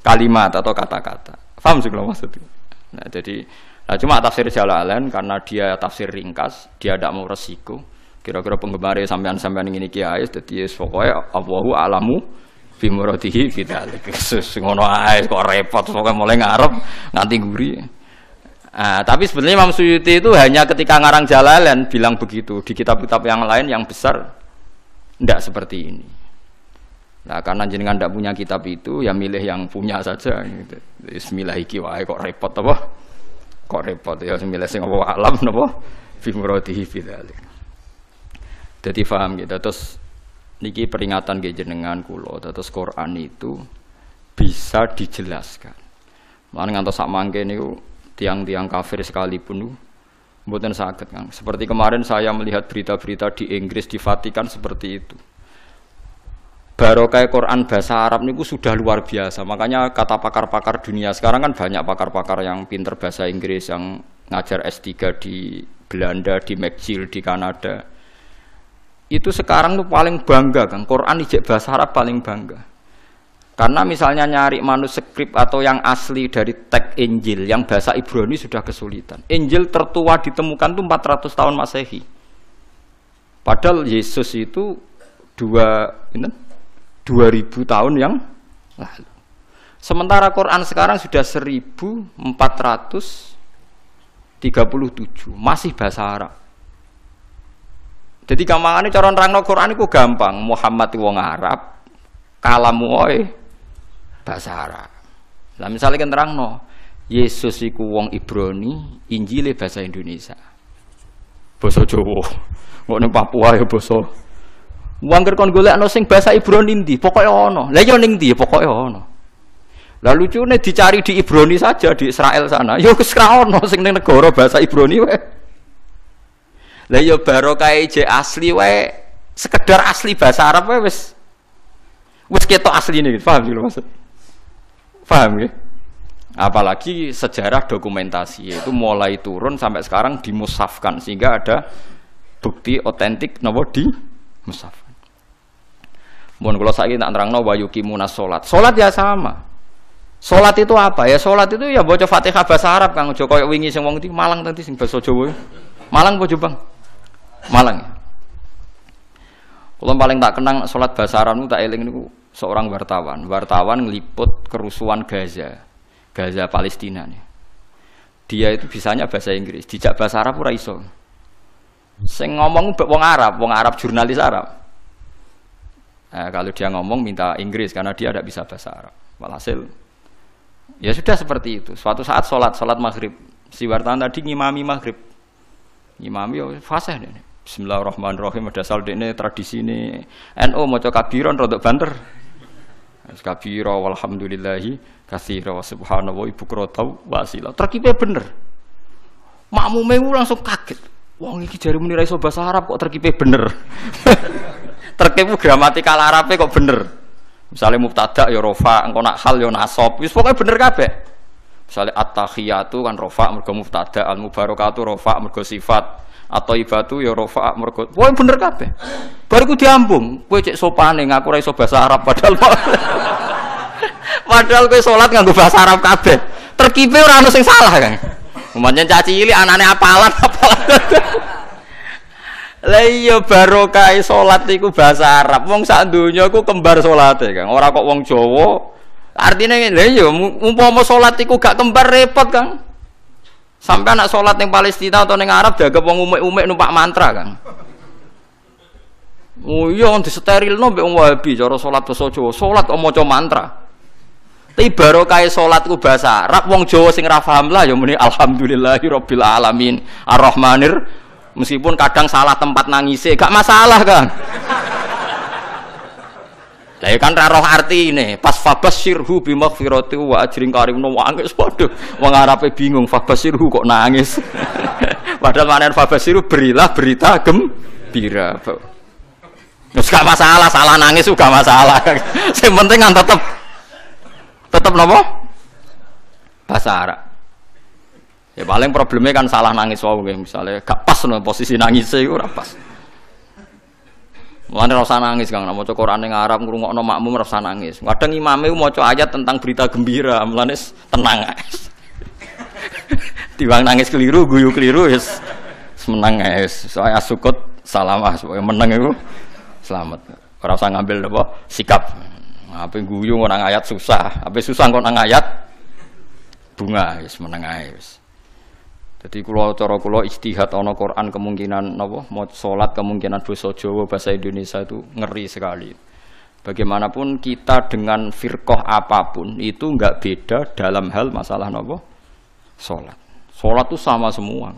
kalimat atau kata-kata. Paham sih kalau maksudnya? Nah, jadi cuma tafsir Jalalain karena dia tafsir ringkas, dia tidak mau resiko. Kira-kira penggemar sampean-sampean ini kiai, jadi pokoknya Allahu a'lamu bi muradihi bidzalik. Ngono ae kok repot pokoknya mulai ngarep nganti guri. Tapi sebenarnya Imam Suyuti itu hanya ketika ngarang Jalalain bilang begitu. Di kitab-kitab yang lain yang besar tidak seperti ini. Nah, karena jenengan tidak punya kitab itu, ya milih yang punya saja. Gitu. Bismillah iki wae kok repot apa? Kok repot ya milih sing apa alam napa? Fi muradihi bidzalik. Dadi paham gitu. Terus niki peringatan nggih jenengan kula, terus Quran itu bisa dijelaskan. Lan ngantos sak mangke niku tiang-tiang kafir sekalipun mboten saged Kang. Seperti kemarin saya melihat berita-berita di Inggris di Vatikan seperti itu. Barokah Quran bahasa Arab niku sudah luar biasa. Makanya kata pakar-pakar dunia sekarang kan banyak pakar-pakar yang pinter bahasa Inggris yang ngajar S3 di Belanda, di McGill, di Kanada. Itu sekarang tuh paling bangga kan. Quran ijek bahasa Arab paling bangga. Karena misalnya nyari manuskrip atau yang asli dari teks Injil yang bahasa Ibrani sudah kesulitan. Injil tertua ditemukan tuh 400 tahun Masehi. Padahal Yesus itu 2000 tahun yang lalu. Sementara Quran sekarang sudah 1437, masih bahasa Arab. Jadi gampangane cara nerangno Quran iku gampang. Muhammad wong Arab, kalamu wae bahasa Arab. Lah misale kan nerangno Yesus iku wong Ibrani, Injile bahasa Indonesia. Basa Jawa. Kok ning Papua ya basa wong ger kon golekno sing bahasa Ibrani ndi, pokoke ana. Lah yo ning ndi pokoke ana. Lah lucune dicari di Ibrani saja di Israel sana. Yo wis ra ono sing ning negara bahasa Ibrani wae. Lah yo barokah je asli wae, sekedar asli bahasa Arab wae wis ketok asline, paham iki lho maksud. Paham ya? Apalagi sejarah dokumentasi itu mulai turun sampai sekarang dimusafkan sehingga ada bukti otentik napa di musafkan. Mun kula saiki tak nerangno wa yuqimuna sholat. Sholat ya sama. Sholat itu apa ya? Sholat itu ya baca Fatihah bahasa Arab Kang. Aja koyo wingi sing wong iki Malang tadi sing basa Jawa. Malang apa Jombang? Malang. Kula paling tak kenang sholat bahasa Arab niku tak eling niku seorang wartawan. Wartawan ngeliput kerusuhan Gaza Palestina nih. Dia itu bisanya bahasa Inggris, dijak bahasa Arab ora iso. Sing ngomong wong Arab jurnalis Arab. Nah, kalau dia ngomong minta Inggris karena dia tidak bisa bahasa Arab. Walhasil ya sudah seperti itu. Suatu saat sholat maghrib, si wartawan tadi ngimami maghrib, ngimami fasih deh. Bismillahirrahmanirrahim. Ada salde ini tradisi ini. NU maca kabiron rodok banter. Kabira walhamdulillahi katsira wa subhanallah bukratan wa asila. Terkipe bener. Makmume langsung kaget. Wong iki jare muni ra iso bahasa Arab kok terkipe bener. Terkipe gramatikal Arabe kok bener. Misalnya mubtada ya rofa, engko nak hal ya nasab. Wis pokoke bener kabeh. Misalnya at-tahiyatu kan rofa mergo mubtada, al-mubarakatu rofa mergo sifat. At-thayyibatu ya rofa mergo. Pokoke bener kabeh. Bariku diambung, kowe cek sopane ngaku ra iso bahasa Arab padahal kowe salat nganggo bahasa Arab kabeh. Terkipe ora ono sing salah, Kang. Umpamane caci cilik anane apalan. Lah iya barokah salat iku bahasa Arab. Wong sak donya iku kembar salate, Kang. Ora kok wong Jawa. Artine lha iya umpama salat iku gak kembar repot, Kang. Sampai anak salat ning Palestina atau ning Arab dianggap wong umik-umik numpak mantra, Kang. Oh iya disterilno mbek wong Wahabi cara salat basa Jawa. Salat kok maca mantra. Tapi barokah salatku bahasa Arab wong Jawa sing ra paham lah ya muni alhamdulillahirabbil alamin arrahmanir. Meskipun kadang salah tempat nangise gak masalah, Kang. Lah ya kan ra roh artine. Pas fabasyirhu bimaghfirati wa ajrin karim no wangis padha. Wong Arabe bingung fabasyirhu kok nangis. Padahal maknane fabasyirhu berilah berita gembira. Terus gak masalah, salah nangis juga masalah. Yang penting kan tetap nopo bahasa Arab. Ya paling problemnya kan salah nangis wae, misalnya gak pas no posisi nangisnya itu ora pas. Mulane ora usah nangis, Kang. Nek maca Quran ning Arab ngrungokno makmum ora usah nangis. Kadang imame maca ayat tentang berita gembira, mulane tenang ae. Tiwang nangis keliru, guyu keliru wis menang ae. Soale asukut salamah, supaya menang iku selamat. Ora usah ngambil apa sikap. Apa guyu nang ayat susah, apa susah kok nang ayat bunga wis meneng ae wis. Dadi kula cara kula ijtihad ana Quran kemungkinan napa mau salat kemungkinan basa Jawa bahasa Indonesia itu ngeri sekali. Bagaimanapun kita dengan firqah apapun itu enggak beda dalam hal masalah napa salat. Salat itu sama semua.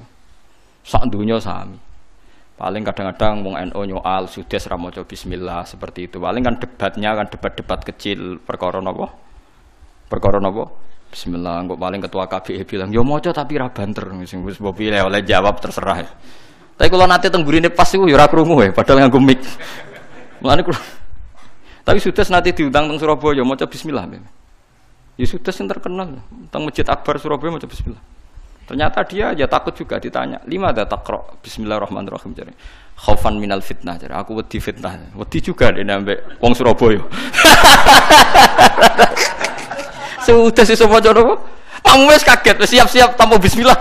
Sak dunya sami. Paling kadang-kadang wong NU nyoal sudes ra maca bismillah seperti itu. Paling kan debatnya kan debat-debat kecil perkara napa? Perkara napa? Bismillah. Kok paling ketua KBI bilang, "Yo maca tapi ra banter." Sing wis mbok pilih oleh jawab terserah. Tapi kula nate teng gurine pas iku yo ora krungu padahal nganggo mic. Mulane kula tapi sudes nate diundang teng Surabaya maca bismillah. Ya sudes sing terkenal teng Masjid Akbar Surabaya maca bismillah. Ternyata dia aja takut juga ditanya, "Lima ada takro bismillahirrahmanirrahim." Jadi, khaufan minal fitnah. Jadi, aku wedi fitnah. Wedi juga dene ambek wong Surabaya. Sudah sesuk maca napa? Kamu wis kaget, wis siap-siap tamu bismillah.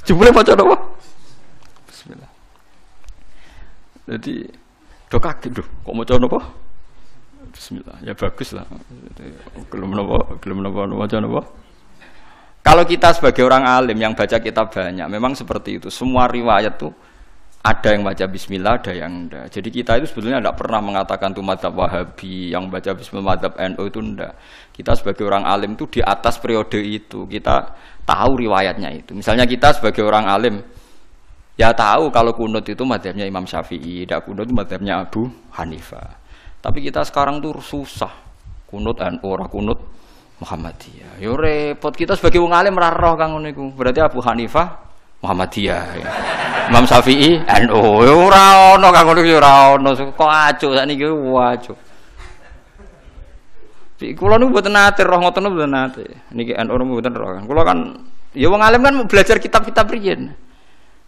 Jebule maca napa? Bismillah. Jadi, do kaget do, kok maca napa? Bismillah. Ya bagus lah. Gelem napa maca napa? Kalau kita sebagai orang alim yang baca kitab banyak, memang seperti itu. Semua riwayat tuh ada yang baca bismillah, ada yang enggak. Jadi kita itu sebetulnya tidak pernah mengatakan itu madzhab Wahabi, yang baca bismillah madzhab NU itu enggak. Kita sebagai orang alim itu di atas periode itu, kita tahu riwayatnya itu. Misalnya kita sebagai orang alim, ya tahu kalau kunut itu madzhabnya Imam Syafi'i, tidak kunut itu madzhabnya Abu Hanifah. Tapi kita sekarang tuh susah. Kunut NU, ora kunut Muhammadiyah. Yo repot kita sebagai wong alim ora roh kang ngono iku. Berarti Abu Hanifah Muhammadiyah. Ya. Imam Syafi'i NU. Ora ono kang ngono iki ora ono. Kok acuh sakniki wacuh. Kula niku mboten nate roh ngoten mboten nate. Niki NU mboten roh. Kula kan ya wong alim kan belajar kitab-kitab riyen.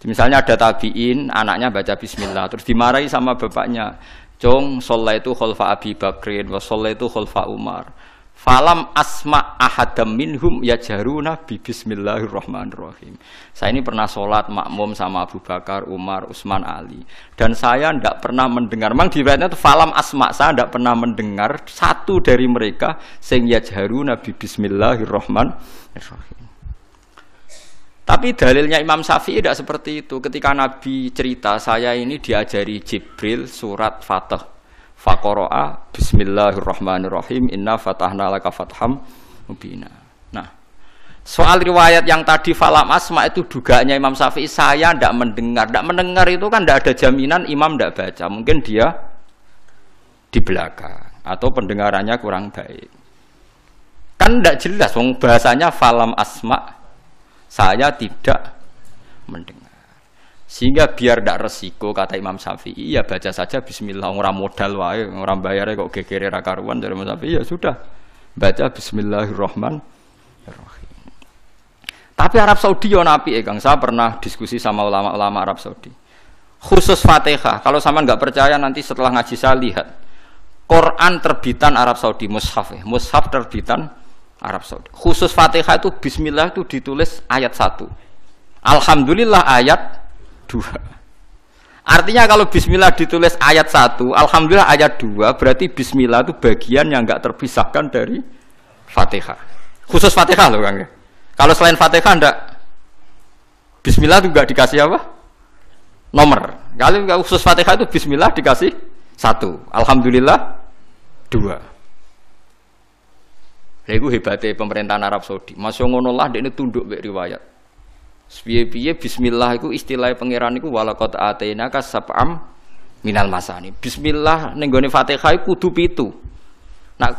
Misalnya ada tabi'in, anaknya baca bismillah terus dimarahi sama bapaknya. Cung shallaitu khalfa Abi Bakrin wa shallaitu khalfa Umar. Falam asma ahadam minhum yajharuna bi bismillahirrahmanirrahim. Saya ini pernah sholat makmum sama Abu Bakar, Umar, Utsman, Ali. Dan saya tidak pernah mendengar. Memang di riwayatnya itu falam asma, saya tidak pernah mendengar satu dari mereka sing yajharuna bi bismillahirrahmanirrahim. Tapi dalilnya Imam Syafi'i tidak seperti itu. Ketika Nabi cerita, saya ini diajari Jibril surat Fatah. Faqara'a bismillahirrahmanirrahim inna fatahna laka fatham mubina. Nah, soal riwayat yang tadi falam asma itu dugaannya Imam Syafi'i, saya tidak mendengar. Tidak mendengar itu kan tidak ada jaminan imam tidak baca. Mungkin dia di belakang atau pendengarannya kurang baik. Kan tidak jelas, bahasanya falam asma. Saya tidak mendengar. Sehingga biar tidak resiko, kata Imam Syafi'i, ya baca saja bismillah. Orang modal wae, orang bayarnya kok gegere ra karuan dari Imam Syafi'i, ya sudah. Baca bismillahirrahmanirrahim. Tapi Arab Saudi yo napi Kang. Saya pernah diskusi sama ulama-ulama Arab Saudi. Khusus Fatihah. Kalau sama nggak percaya nanti setelah ngaji saya lihat. Quran terbitan Arab Saudi, mushaf. Mushaf terbitan Arab Saudi. Khusus Fatihah itu bismillah itu ditulis ayat 1. Alhamdulillah ayat 2. Artinya kalau bismillah ditulis ayat 1, alhamdulillah ayat 2, berarti bismillah itu bagian yang enggak terpisahkan dari Fatihah. Khusus Fatihah loh Kang. Kalau selain Fatihah enggak bismillah itu enggak dikasih apa? Nomor. Kalau khusus Fatihah itu bismillah dikasih 1, alhamdulillah 2. Itu hebatnya pemerintahan Arab Saudi. Masya ngono lah dia ini tunduk mek riwayat. Piye-piye bismillah itu istilah pangeran iku walaqad atainaka sab'am minal masani. Bismillah ning gone Fatihah iku kudu 7. Nah,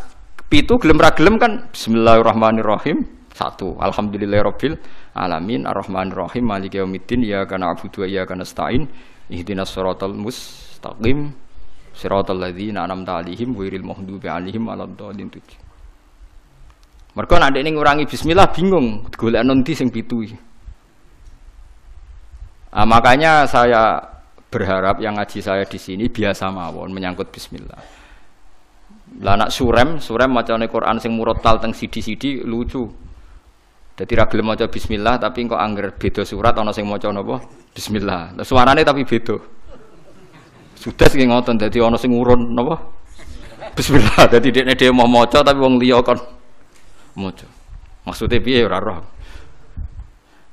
7 gelem ra gelem kan bismillahirrahmanirrahim 1. Alhamdulillahirabbil alamin arrahmanirrahim maliki yaumiddin iyyaka na'budu wa iyyaka nasta'in ihdinas siratal mustaqim siratal ladzina an'amta 'alaihim ghairil maghdubi 'alaihim waladdallin. Mergo nek ndekne ngurangi bismillah bingung golek nanti sing 7. Nah, makanya saya berharap yang ngaji saya di sini biasa mawon menyangkut bismillah. Lah anak surem macane Quran sing murattal teng sidi-sidi lucu. Dadi ra gelem maca bismillah tapi kok angger beda surat ana sing maca napa bismillah. Lah suarane tapi beda. Sudah sing ngoten dadi ana sing urun napa bismillah. Dadi dekne dhewe mau maca tapi wong liya kon maca. Maksudnya piye ora roh.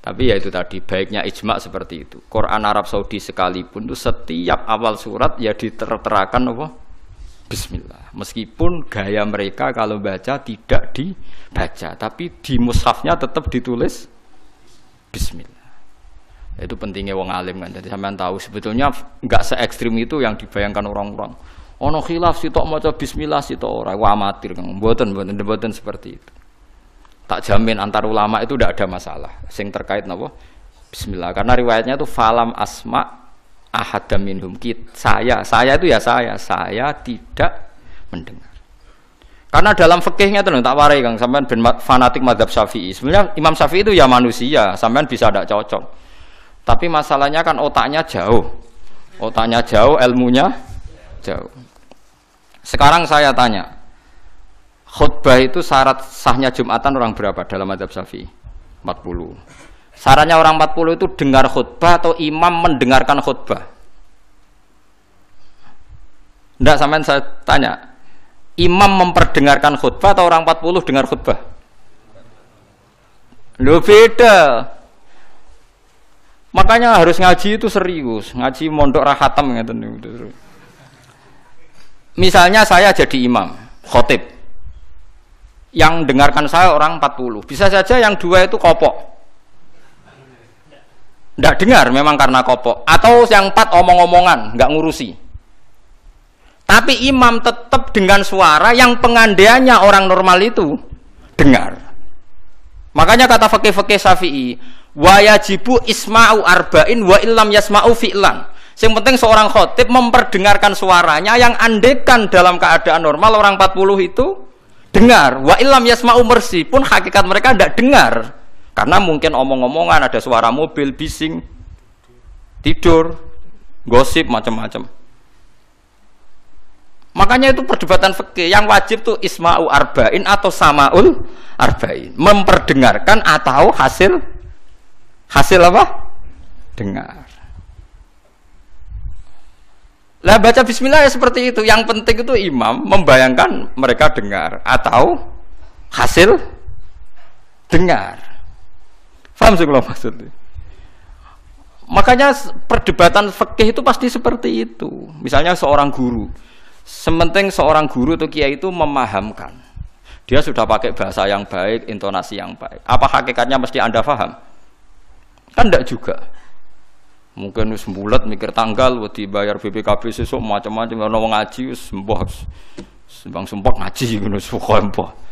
Tapi ya itu tadi baiknya ijma seperti itu. Quran Arab Saudi sekalipun itu setiap awal surat ya diterterakan apa? Bismillah. Meskipun gaya mereka kalau baca tidak dibaca, tapi di mushafnya tetap ditulis Bismillah. Itu pentingnya wong alim kan. Jadi sampean tahu sebetulnya enggak se ekstrim itu yang dibayangkan orang-orang. Ono khilaf sitok maca Bismillah sitok ora, amatir kan. Mboten seperti itu. Tak jamin antar ulama itu tidak ada masalah sing terkait napa bismillah karena riwayatnya itu falam asma ahadam minhum saya itu ya saya tidak mendengar karena dalam fikihnya itu tak warai Kang sampean ben fanatik mazhab Syafi'i sebenarnya Imam Syafi'i itu ya manusia sampean bisa tidak cocok tapi masalahnya kan otaknya jauh ilmunya jauh. Sekarang saya tanya khutbah itu syarat sahnya Jumatan orang berapa dalam mazhab Syafi'i? 40. Syaratnya orang 40 itu dengar khutbah atau imam mendengarkan khutbah? Enggak, sampean saya tanya. Imam memperdengarkan khutbah atau orang 40 dengar khutbah? Loh beda. Makanya harus ngaji itu serius, ngaji mondok rahatam ngeten. Misalnya saya jadi imam, khotib. Yang dengarkan saya orang 40. Bisa saja yang 2 itu kopok. Tidak dengar memang karena kopok. Atau yang 4 omong-omongan, nggak ngurusi. Tapi imam tetap dengan suara yang pengandaiannya orang normal itu dengar. Makanya kata fikih-fikih Syafi'i, wa yajibu isma'u arba'in wa illam yasma'u fi'lan. Yang penting seorang khotib memperdengarkan suaranya yang andekan dalam keadaan normal orang 40 itu dengar. Wa illam yasma'u mersi pun hakikat mereka tidak dengar. Karena mungkin omong-omongan, ada suara mobil, bising, tidur, gosip, macam-macam. Makanya itu perdebatan fikih. Yang wajib tuh isma'u arba'in atau sama'ul arba'in. Memperdengarkan atau hasil apa? Dengar. Lah baca bismillah ya seperti itu. Yang penting itu imam membayangkan mereka dengar atau hasil dengar. Paham sih kalau maksudnya? Makanya perdebatan fikih itu pasti seperti itu. Misalnya seorang guru, sementing seorang guru atau kiai itu memahamkan. Dia sudah pakai bahasa yang baik, intonasi yang baik. Apa hakikatnya mesti Anda paham? Kan enggak juga. Mungkin wis mbulet mikir tanggal, wedi bayar BPKB sesuk macam-macam ono wong ngaji wis mbah. Sembang sumpah ngaji ngono sumpah.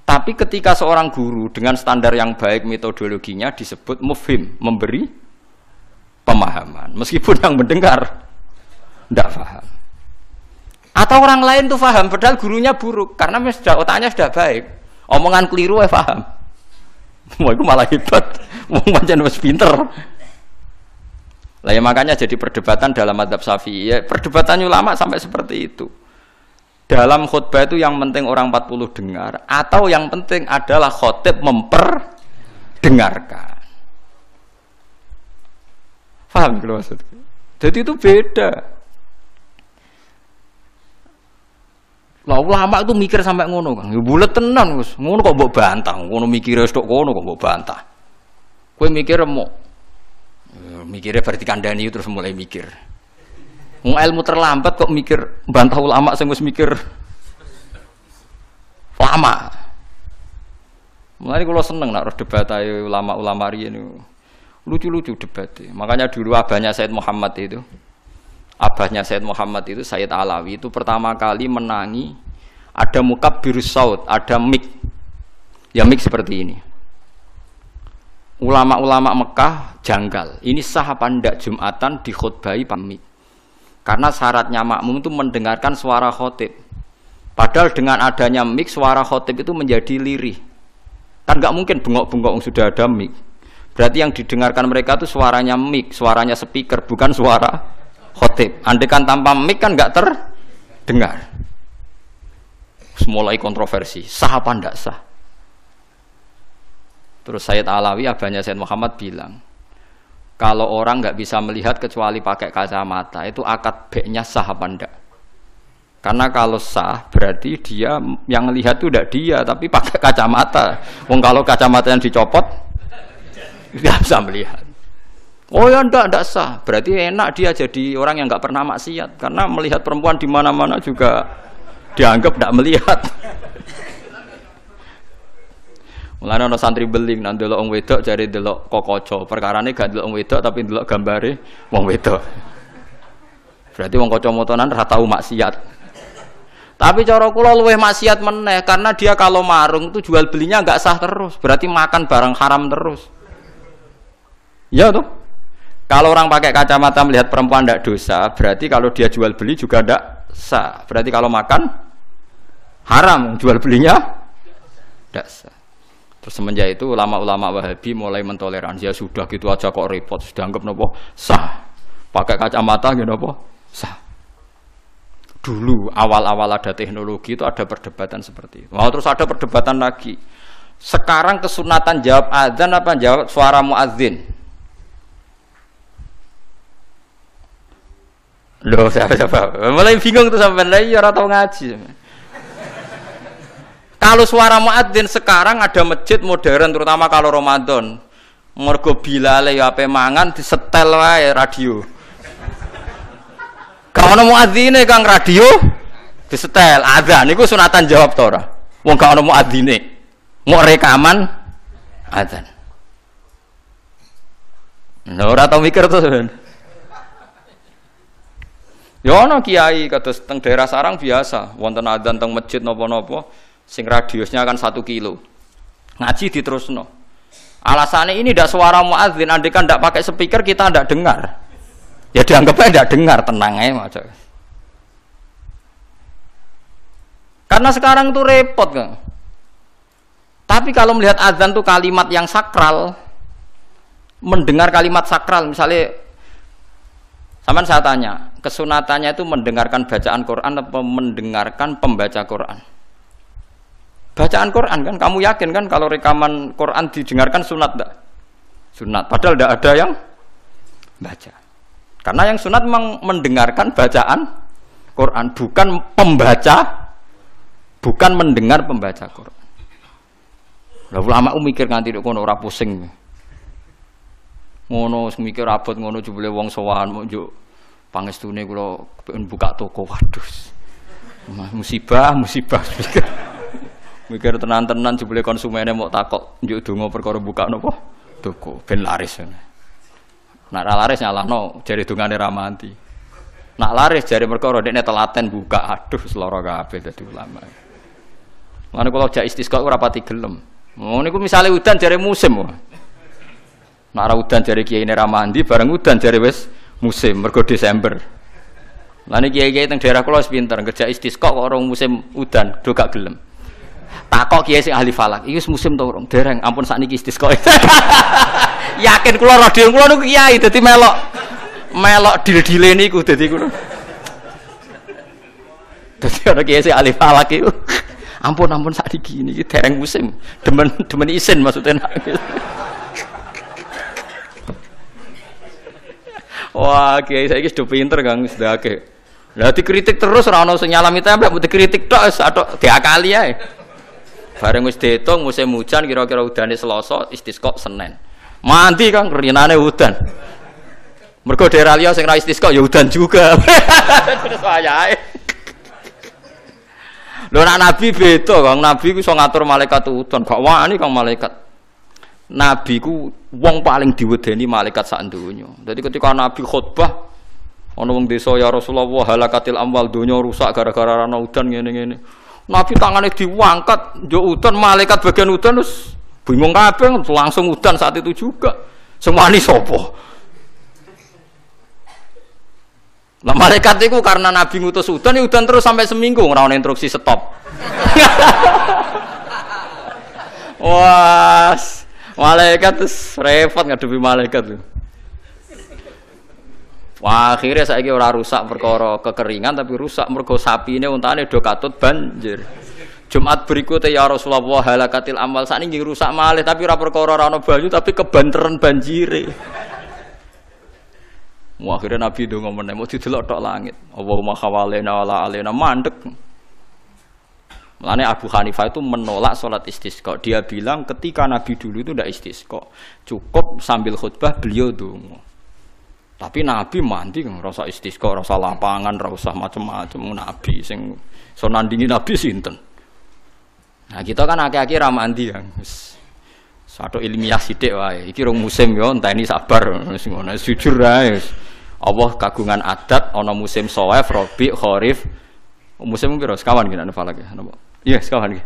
Tapi ketika seorang guru dengan standar yang baik metodologinya disebut mufhim, memberi pemahaman. Meskipun yang mendengar tidak paham. Atau orang lain tuh paham, padahal gurunya buruk karena sudah otaknya sudah baik. Omongan keliru paham. Wah itu malah hebat. Wong pancen wis pinter. Lah ya makanya jadi perdebatan dalam mazhab Syafi'i. Ya, perdebatan ulama sampai seperti itu. Dalam khutbah itu yang penting orang 40 dengar atau yang penting adalah khotib memperdengarkan. Paham kalau maksudku? Jadi itu beda. Lah ulama itu mikir sampai ngono, Kang. Ya bulet tenan, Gus. Ngono kok mbok bantah, ngono mikire wis tok kono kok mbok bantah. Kowe mikir mau mikirnya berarti kandani terus mulai mikir. Ilmu terlambat kok mikir bantah ulama sing wis mikir lama. Mulai kalau seneng nak debat ayo ulama-ulama riyen niku. Lucu-lucu debatnya. Makanya dulu abahnya Said Muhammad itu Said Alawi itu pertama kali menangi ada mukabbirus saut, ada mik. Ya mik seperti ini. Ulama-ulama Mekah janggal. Ini sah apa ndak Jumatan dikhutbahi pamit. Karena syaratnya makmum itu mendengarkan suara khotib. Padahal dengan adanya mik suara khotib itu menjadi lirih. Kan nggak mungkin bengok-bengok sudah ada mik. Berarti yang didengarkan mereka itu suaranya mik, suaranya speaker, bukan suara khotib. Andaikan tanpa mik kan nggak terdengar. Mulai kontroversi, sah apa ndak sah? Terus Sayyid Alawi, abahnya Sayyid Muhammad bilang, kalau orang nggak bisa melihat kecuali pakai kacamata, itu akad B-nya sah apa enggak? Karena kalau sah, berarti dia yang melihat itu tidak dia, tapi pakai kacamata. Wong kalau kacamata yang dicopot, nggak bisa melihat. Oh ya enggak sah. Berarti enak dia jadi orang yang nggak pernah maksiat, karena melihat perempuan di mana-mana juga dianggap tidak melihat. Mulane ana santri beling nang delok wong wedok jare delok kokoco. Perkarane gak delok wong wedok tapi delok gambare wong wedok. Berarti wong kaca-motonan ora tau maksiat. Tapi cara kula luwih maksiat meneh karena dia kalau marung itu jual belinya enggak sah terus. Berarti makan barang haram terus. Ya toh? Kalau orang pakai kacamata melihat perempuan tidak dosa, berarti kalau dia jual beli juga tidak sah. Berarti kalau makan haram, jual belinya tidak sah. Terus semenjak itu ulama-ulama Wahabi mulai mentoleransi, ya sudah gitu aja kok repot, sudah anggap nopo sah. Pakai kacamata gitu nopo sah. Dulu awal-awal ada teknologi itu ada perdebatan seperti itu. Wah, terus ada perdebatan lagi. Sekarang kesunatan jawab adzan apa jawab suara muadzin? Loh, siapa? Mulai bingung tuh sampai lagi orang tahu ngaji. Kalau suara muadzin sekarang ada masjid modern terutama kalau Ramadan. Mergo bilale ya ape mangan disetel wae radio. Gak ono muadzine Kang radio disetel. Adzan niku sunatan jawab to ora? Wong gak ono muadzine. Mau rekaman adzan. Lha ora tau mikir to sampean. Ya ono kiai kados teng daerah sarang biasa, wonten adzan teng masjid napa-napa. Sing radiusnya kan 1 kilo. Ngaji diterusno. Alasannya ini tidak suara muadzin, andai kan tidak pakai speaker kita tidak dengar. Ya dianggapnya tidak dengar, tenang aja. Karena sekarang tuh repot kan. Tapi kalau melihat azan tuh kalimat yang sakral, mendengar kalimat sakral, misalnya, sama saya tanya, kesunatannya itu mendengarkan bacaan Quran atau mendengarkan pembaca Quran? Bacaan Quran kan, kamu yakin kan kalau rekaman Quran didengarkan sunat enggak? Sunat, padahal tidak ada yang baca. Karena yang sunat memang mendengarkan bacaan Quran, bukan pembaca, bukan mendengar pembaca Quran. Lah ulama mikir nganti kono ora pusing. Ngono mikir abot ngono jebule wong sowan mau njuk pangestune kula pengen buka toko. Waduh. Musibah. Mikir tenan-tenan jebule konsumene mau takok njuk donga perkara buka napa toko ben laris. Nek ra laris nyalahno jare dongane ra mati. Nek laris jare perkara dekne telaten buka. Aduh seloro kabeh dadi ulama. Mane kula jak istisqa ora pati gelem. Oh niku misale udan jare musim. Nek ora udan jare kiyaine ra mandi, bareng udan jare wis musim, mergo Desember. Lah niki kiai-kiai teng daerah kula wis pinter, kerja istisqa kok ora musim udan, do gak gelem. Takok kiai sing ahli falak, iki wis musim to urung? Dereng, ampun sakniki istisqa. Yakin kula radio kula niku kiai dadi melok dil-dile niku dadi kula. Dadi ana kiai sing ahli falak iku. Ampun sakniki niki dereng musim. Demen isin maksudnya. Wah, kiai saiki sudah pinter Kang, sudah akeh. Lah dikritik terus ora ono sing nyalami templek, mbok dikritik tok wis atok diakali ae. Bareng wis diitung musim hujan kira-kira udane Selasa, istisqa Senin. Mandi Kang rinane udan. Mergo daerah liya sing ra istisqa ya udan juga. Terus wayahe. Lho nek nabi beda Kang, nabi ku iso ngatur malaikat udan, gak wani Kang malaikat. Nabi ku wong paling diwedeni malaikat sak donya. Dadi ketika nabi khutbah ana wong desa ya Rasulullah halakatil amwal donya rusak gara-gara ana udan ngene-ngene. Nabi tangane diangkat njuk udan malaikat bagian udan terus bingung kabeh langsung udan saat itu juga. Semani sapa? Lah malaikat itu karena Nabi ngutus udan, ya udan terus sampai seminggu ora ono instruksi stop. Wah, malaikat terus repot ngadepi malaikat tuh. Wah, akhirnya saiki ora rusak perkara kekeringan tapi rusak mergo sapine untane do katut banjir. Jumat berikutnya ya Rasulullah halakatil amal sakniki rusak malih tapi ora perkara ora ono banyu tapi kebanteran banjire. Wah, akhirnya Nabi ndonga meneh mau didelok tok langit. Allahumma khawalena wala alena mandek. Mulane Abu Hanifah itu menolak salat istisqa. Dia bilang ketika Nabi dulu itu ndak istisqa, cukup sambil khutbah beliau ndonga. Tapi Nabi mandi rasa istisqa, rasa lapangan, rasa macam-macam Nabi sing so nandingi Nabi sinten. Nah, kita kan akeh-akeh ra mandi kan. Satu ilmiah sithik wae. Iki rong musim yo enteni sabar wis ngono jujur ae. Allah kagungan adat ana musim Shawaif, Rabi, Kharif. Musim piro sekawan ki nek falak ya napa? Iya, sekawan ki.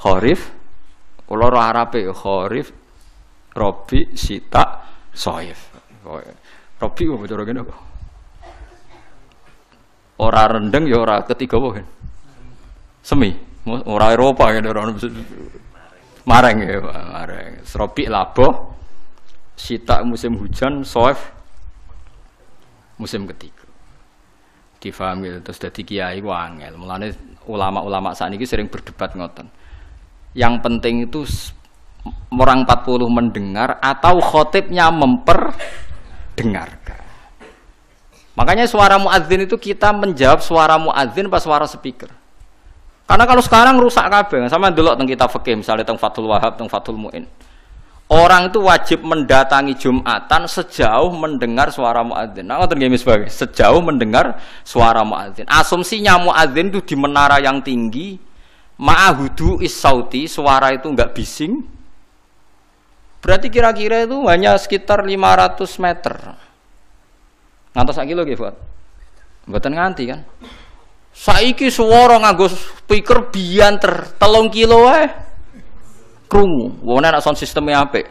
Kharif kula ora arape Kharif, Rabi, Sita, Shawaif. Rabi kok cara kene kok. Ora rendeng ya ora ketiga wae. Semi, ora Eropa ya ora mareng ya, mareng. Rabi labuh, Sita musim hujan, Shawaif musim ketiga. Difahami terus dadi kiai ku angel. Mulane ulama-ulama sakniki sering berdebat ngoten. Yang penting itu orang 40 mendengar atau khotibnya memperdengarkan. Makanya suara muadzin itu kita menjawab suara muadzin pas suara speaker. Karena kalau sekarang rusak kabeh. Sama delok teng kitab fikih misalnya teng Fathul Wahhab, teng Fathul Muin. Orang itu wajib mendatangi Jumatan sejauh mendengar suara muadzin. Nah, ngoten nggih sebagai sejauh mendengar suara muadzin. Asumsinya muadzin itu di menara yang tinggi, ma'ahudu is-sauti, suara itu enggak bising. Berarti kira-kira itu hanya sekitar 500 meter. Ngantos sak kilo nggih, Fuad? Mboten nganti kan. Saiki swara nganggo speaker bianter 3 kilo wae. krungu. Wong nek sound sistemnya apik.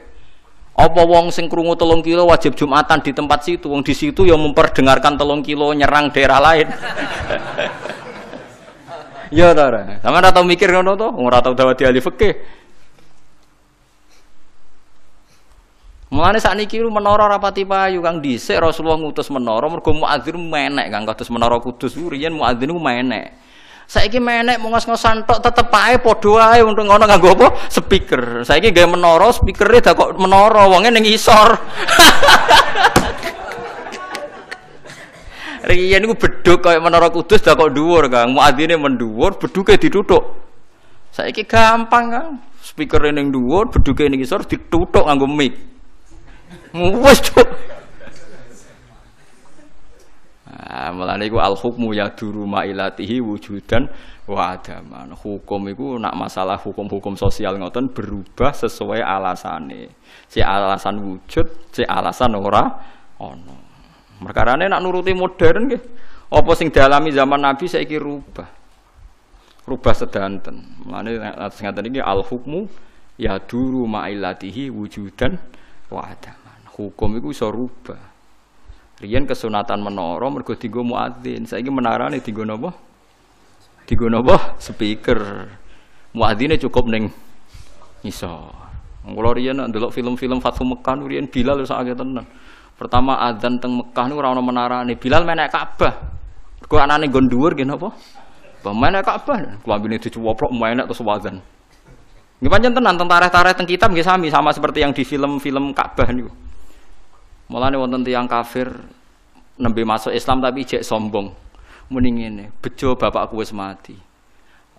Apa wong sing krungu 3 kilo wajib Jumatan di tempat situ? Wong di situ yang memperdengarkan 3 kilo nyerang daerah lain. Ya ta ora. Sampeyan ora tau mikir ngono to? Wong ora tau dawati ahli fikih. Mulane sakniki menara rapati payu Kang dhisik Rasulullah ngutus menara mergo muadzin menek Kang kados menara Kudus riyen muadzin ku menek. Saiki menek ngos-ngosan tok tetep ae padha ae untuk ngono nganggo apa? Speaker. Saiki gawe menara speakere dak kok menara wonge ning isor. Riyen niku bedhug kaya menara Kudus dak kok dhuwur Kang. Muadzine mendhuwur, bedhuke dituthuk. Saiki gampang Kang. Speakere ning dhuwur, bedhuke ning isor dituthuk nganggo mic. Wes cuk. Mulane iku al hukmu yaduru mailatihi wujudan wa adaman. Hukum iku nak masalah hukum-hukum sosial ngoten berubah sesuai alasane. Si alasan wujud, si alasan ora ana. Perkarane nak nuruti modern nggih. Apa sing dialami zaman Nabi saiki rubah. Rubah sedanten. Mulane ngaten iki al hukmu yaduru mailatihi wujudan wa adaman. Hukum itu bisa rubah. Riyen kesunatan menara mergo dienggo muadzin. Saiki menarane dienggo napa? Dienggo napa? Speaker. Muadzine cukup ning isor. Kula riyen ndelok film-film Fathu Mekah riyen Bilal sak akeh tenan. Pertama adzan teng Mekah niku ora ana menarane. Bilal menek Ka'bah. Mergo anane nggon dhuwur nggih napa? Menek Ka'bah. Klambine dicuwoplok menek terus adzan. Nggih pancen tenan tentara-tentara teng kitab nggih sama seperti yang di film-film Ka'bah niku. Mulane wonten tiyang kafir nembe masuk Islam tapi jek sombong. Muni ngene, bejo bapakku wis mati.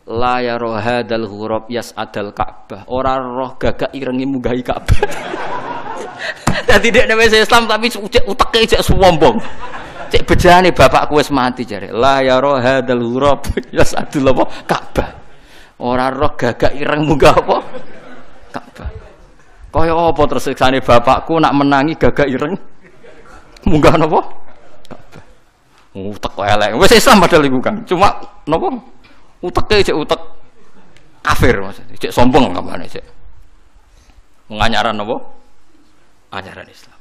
La ya rohadal ghurab yas'adal Ka'bah. Ora roh gagak irengi munggahi Ka'bah. Dadi nek wis Islam tapi uteke jek sombong. Cek bejane bapakku wis mati jare. La ya rohadal ghurab yas'adul Ka'bah. Ora roh gagak ireng munggah apa? Ka'bah. Kaya apa terus siksane bapakku nak menangi gagak ireng munggah napa? Ka'bah. Utek elek. Wis Islam padahal iku kan. Cuma napa? Uteke cek utek kafir maksudnya. Cek sombong kamane cek. Nganyaran napa? Ajaran Islam.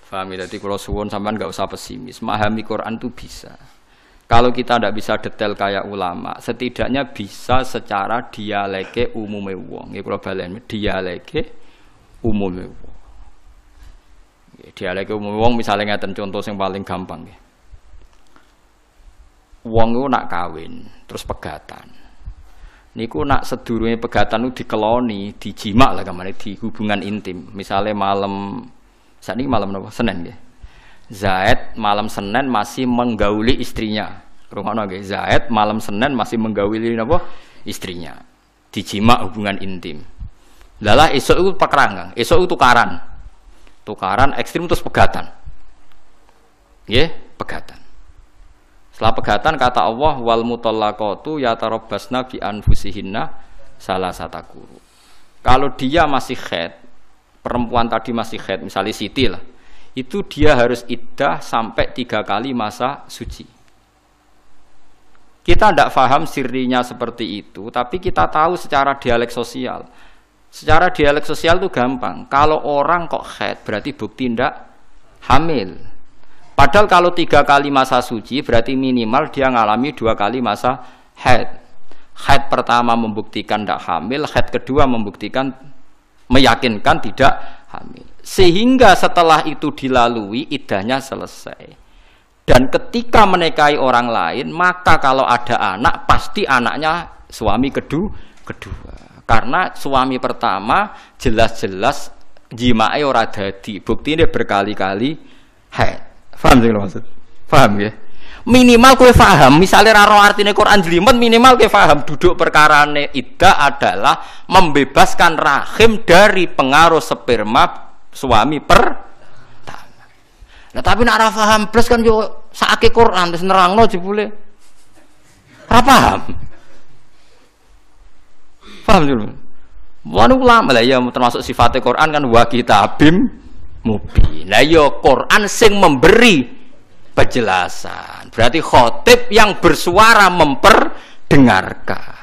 Paham ya? Dadi kula suwun sampean enggak usah pesimis. Memahami Quran itu bisa. Kalau kita tidak bisa detail kayak ulama, setidaknya bisa secara dialeke umume wong. Nggih kula balen, dialeke umume wong. Dialeke umume wong misale ngaten contoh sing paling gampang nggih. Wong niku nak kawin, terus pegatan. Niku nak sedurunge pegatan niku dikeloni, dijimak lah kamane di hubungan intim. Misale malam sakniki malam napa? Senin nggih. Zaid malam Senin masih menggauli istrinya. Rumakno nggih, Zaid malam Senin masih menggauli napa? Istrinya. Dijimak hubungan intim. Lalah esuk iku pekerangan, esuk itu tukaran. Tukaran ekstrim terus pegatan. Nggih, pegatan. Setelah pegatan kata Allah wal mutallaqatu yatarabbasna bi anfusihinna salasataku. Kalau dia masih haid, perempuan tadi masih haid, misalnya Siti lah. Itu dia harus iddah sampai 3 kali masa suci. Kita tidak paham sirinya seperti itu, tapi kita tahu secara dialek sosial. Secara dialek sosial itu gampang. Kalau orang kok haid, berarti bukti tidak hamil. Padahal kalau 3 kali masa suci, berarti minimal dia ngalami 2 kali masa haid. Haid pertama membuktikan tidak hamil, haid kedua membuktikan, meyakinkan tidak hamil. Sehingga setelah itu dilalui iddahnya selesai. Dan ketika menikahi orang lain, maka kalau ada anak pasti anaknya suami kedua. Karena suami pertama jelas-jelas jimae ora dadi. Buktine berkali-kali haid. Paham sing maksud? Paham ya? Minimal kowe paham, misalnya raro artine Quran jelimet minimal kowe paham duduk perkarane iddah adalah membebaskan rahim dari pengaruh sperma suami pertama. Nah tapi nak ora paham plus kan yo sakake Quran terus nerangno jebule. Ora paham. Paham dulu. Wanu ulama lah ya termasuk sifatnya Quran kan wa kitabim mubin. Lah yo Quran sing memberi penjelasan. Berarti khotib yang bersuara memperdengarkan.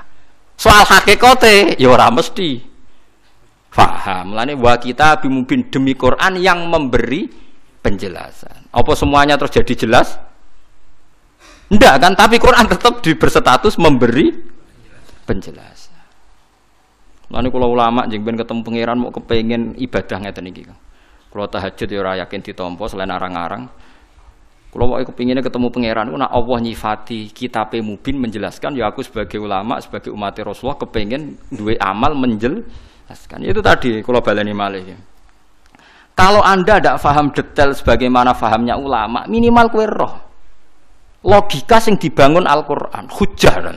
Soal hakikate ya ora mesti Faham. Mulane wa kitabim mubin demi Quran yang memberi penjelasan. Apa semuanya terus jadi jelas? Enggak kan, tapi Quran tetap berstatus memberi penjelasan. Mulane kula ulama jeng ben ketemu pangeran mau kepengin ibadah ngeten iki. Kula tahajud ya ora yakin ditampa selain arang-arang. Kula pokoke kepingine ketemu pangeran ku nek Allah nyifati kitabe mubin menjelaskan ya aku sebagai ulama, sebagai umat Rasulullah kepengin duwe amal menjelaskan. Itu tadi kula baleni malih. Kalau Anda tidak paham detail sebagaimana fahamnya ulama, minimal kowe roh logika sing dibangun Al-Qur'an, hujjah.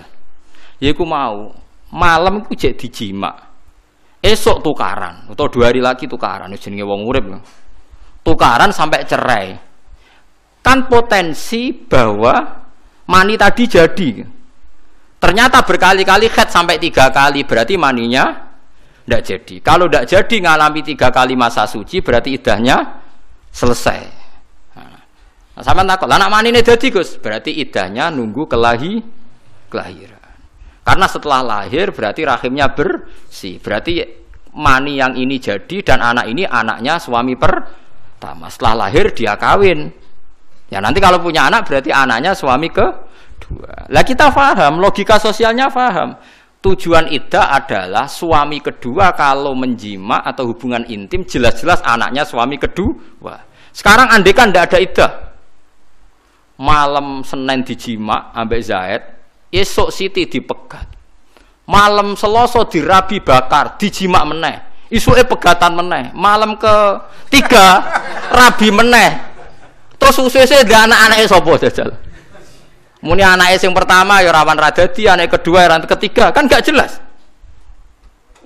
Yaiku mau malam iku jek dijima. Esok tukaran atau 2 hari lagi tukaran jenenge wong urip. Tukaran sampai cerai. Kan potensi bahwa mani tadi jadi. Ternyata berkali-kali khed sampai 3 kali berarti maninya tidak jadi. Kalau tidak jadi ngalami 3 kali masa suci berarti idahnya selesai. Nah, sampean takut, lah nek manine dadi Gus, berarti idahnya nunggu kelahiran. Karena setelah lahir berarti rahimnya bersih. Berarti mani yang ini jadi dan anak ini anaknya suami pertama. Setelah lahir dia kawin. Ya nanti kalau punya anak berarti anaknya suami kedua. Lah kita paham, logika sosialnya paham. Tujuan iddah adalah suami kedua kalau menjima atau hubungan intim jelas-jelas anaknya suami kedua. Sekarang andekan tidak ada iddah. Malam Senin dijima ambek Zaid, esok Siti dipegat. Malam Selasa dirabi bakar, dijima meneh. Isuke pegatan meneh. Malam ke-3 rabi meneh. Terus ususe ndak anak-anake sapa jajal? Muni anake sing pertama ya rawan ra dadi, anake kedua ya ketiga, kan gak jelas.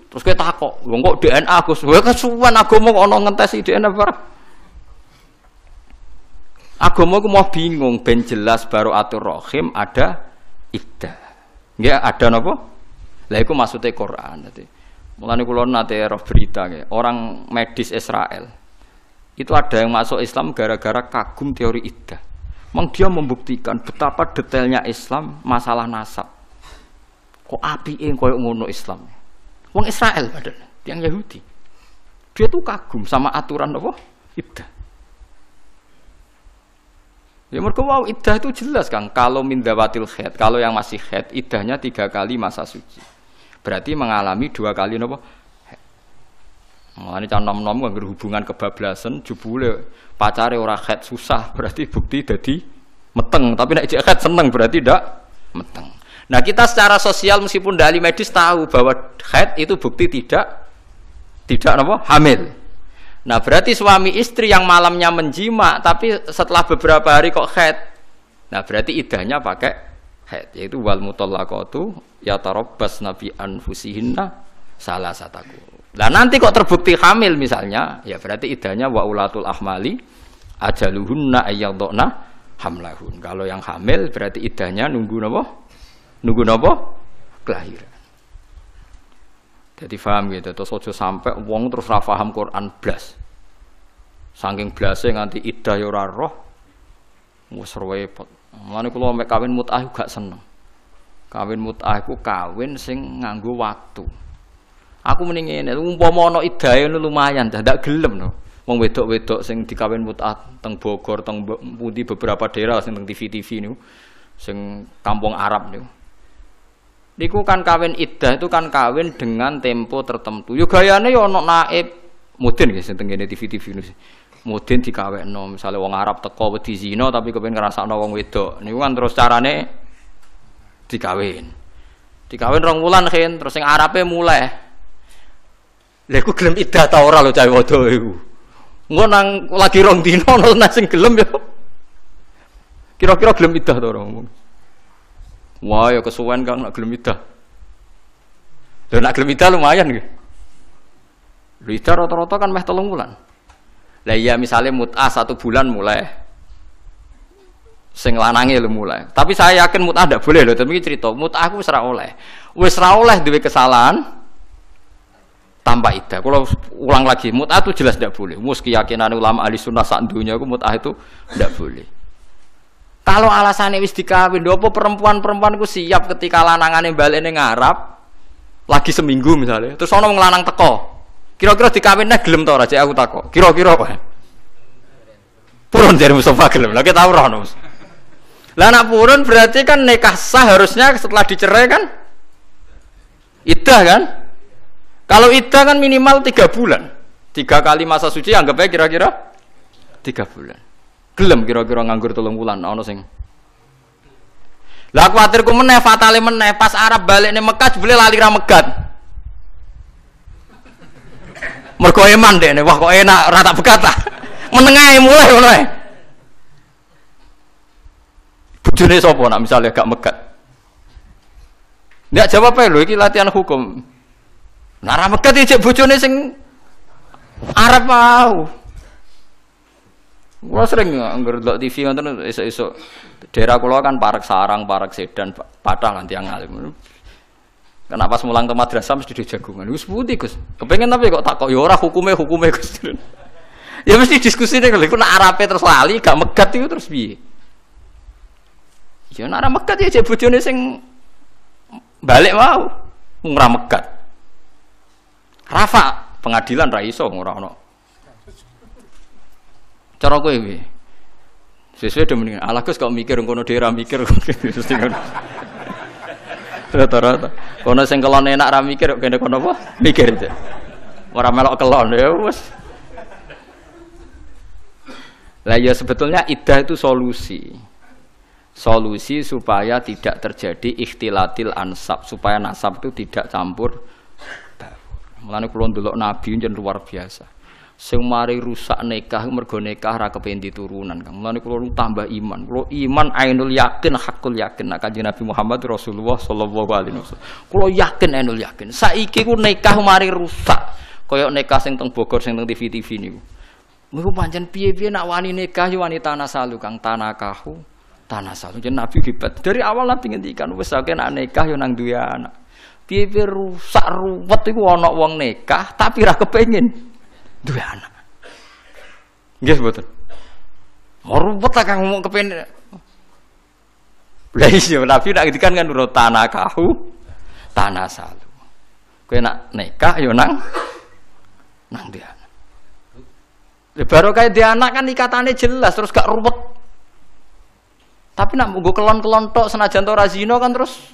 Terus kowe takok, wong kok DNA Gus, kowe kesuwen agama kok ana ngentesi DNA barang. Agama ku mau bingung ben jelas baru atur rahim ada iddah. Nggih ada napa? Lah iku maksude Quran dadi. Mulane kula nate roh berita nggih, orang medis Israel. Itu ada yang masuk Islam gara-gara kagum teori iddah. Memang dia membuktikan betapa detailnya Islam masalah nasab. Kok apike koyo ngono Islam. Wong Israel padahal, yang Yahudi. Dia tuh kagum sama aturan apa? Iddah. Ya mergo wau iddah itu jelas Kang, kalau min dawatil haid, kalau yang masih haid iddahnya 3 kali masa suci. Berarti mengalami 2 kali napa? Mulane can nom-nom nganggo hubungan kebablasan jebule pacare ora haid susah, berarti bukti dadi meteng, tapi nek jek haid seneng berarti ndak meteng. Nah, kita secara sosial meskipun dari medis tahu bahwa haid itu bukti tidak napa? Hamil. Nah berarti suami istri yang malamnya menjima tapi setelah beberapa hari kok haid. Nah berarti iddahnya pakai haid, yaitu wal mutallaqatu yatarabbasna bi anfusihinna salasataku. Nah nanti kok terbukti hamil misalnya, ya berarti iddahnya wa ulatul ahmali ajaluhunna ayyadna hamlahun. Kalau yang hamil berarti iddahnya nunggu napa? Nunggu napa? Kelahiran. Jadi paham gitu, terus aja sampai wong terus ra paham Quran blas. Saking blase nganti iddah ya ora roh. Wis repot. Mulane kula mek kawin mut'ah gak seneng. Kawin mut'ah iku kawin sing nganggo waktu. Aku mending ngene, umpama ana iddahe lumayan, ndak gelem no. Wong wedok-wedok sing dikawin mut'ah teng Bogor, teng pundi beberapa daerah sing teng TV-TV niku, sing kampung Arab niku. Niku kan kawin iddah itu kan kawin dengan tempo tertentu. Yo gayane yo ana naib mudin nggih sing tengene TV-TV niku. Mudin dikawekno, misale wong Arab teko wedi zina tapi kepengin ngrasakno wong wedok. Niku kan terus carane dikawin. Dikawin 2 wulan khen, terus sing Arabe mulai. Lha iku gelem iddah ta ora lho cah wedok iku. Engko nang lagi 2 dina ana sing gelem yo. Kira-kira gelem iddah ta ora ngomong. Wah, ya kesuwen Kang nak gelem iddah. Lha nak gelem iddah lumayan nggih. Lha iddah rata-rata kan meh 3 wulan. Lah iya misale mut'ah 1 bulan mulai. Sing lanange lho mulai. Tapi saya yakin mut'ah ndak boleh lho, tapi cerita mut'ah ku wis ra oleh. Wis ra oleh duwe kesalahan tanpa iddah. Kalau ulang lagi, mut'ah itu jelas ndak boleh. Mus keyakinan ulama ahli sunnah sak dunya iku mut'ah itu ndak boleh. Kalau alasannya wis dikawin, apa perempuan-perempuan ku siap ketika lanangane balik ning Arab lagi seminggu misalnya, terus ana wong lanang teko. Kira-kira dikawinne gelem ta ora cek aku takok. Kira-kira apa? Purun dari Mustafa gelem. Lah kita ora ono. Lah nak purun berarti kan nikah sah harusnya setelah dicerai kan? Iddah kan? Kalau iddah kan minimal 3 bulan. 3 kali masa suci anggap aja kira-kira 3 bulan. Gelem kira-kira nganggur 3 bulan ono sing. Lah kuwatirku meneh fatale meneh pas Arab balik ning Mekah jebule lali ra megat. Mergo eman dekne, wah kok enak ora tak bekat ta. Menengae mulai ngono ae. Bojone sapa nak misale gak megat. Ndak jawab ae lho iki latihan hukum. Nah ra megat iki bojone sing Arab mau. Gua sering ngger ndelok TV ngoten esuk-esuk. Daerah kula kan parek sarang, parek sedan, patah lan tiyang alim. Kenapa mulang ke madrasah mesti dijagungan? Wis putih Gus. Kepengen tapi kok takok ya ora hukume Gus. Ya mesti diskusine kalau iku nak arape terus lali gak megat iku terus piye? Ya nak ora megat ya jek bojone sing balik mau ora megat. Rafa pengadilan ra iso ora ono. Cara kowe piye? Sesuai dengan Allah Gus kok mikir ngono dhewe ra mikir mesti ngono. Rata-rata. Kono sing kelon enak ra mikir kok kene kono apa? Mikir aja. Ora melok kelon ya wis. Lah ya sebetulnya iddah itu solusi. Solusi supaya tidak terjadi ikhtilatil ansab, supaya nasab itu tidak campur baur. Mulane kula ndelok nabi njen luar biasa. Sing mari rusak nikah mergo nikah ra kepengin diturunan. Mulane kula tambah iman. Kula iman ainul yakin, hakul yakin. Nek Kanjeng Nabi Muhammad Rasulullah sallallahu alaihi wasallam. Kula yakin ainul yakin. Saiki ku nikah mari rusak. Kaya nikah sing teng Bogor sing teng TV-TV niku. Niku pancen piye-piye nak wani nikah yo wani tanah salu Kang tanakahu. Tanah salu jeneng Nabi gibat. Dari awal Nabi ngendikan wis akeh nak nikah yo nang duwe anak. Piye-piye rusak ruwet iku ana wong nikah tapi ra kepengin duwe anak. Nggih mboten. Ruwet ta Kang ngomong kepen. Lah iya Nabi nak ngendikan kan nurut tanakahu tanah salu. Kowe nak nikah yo nang duwe anak. Baru kayak dia anak kan ikatannya jelas terus gak ruwet. Tapi nak nggo kelon-kelon tok senajan to razino kan terus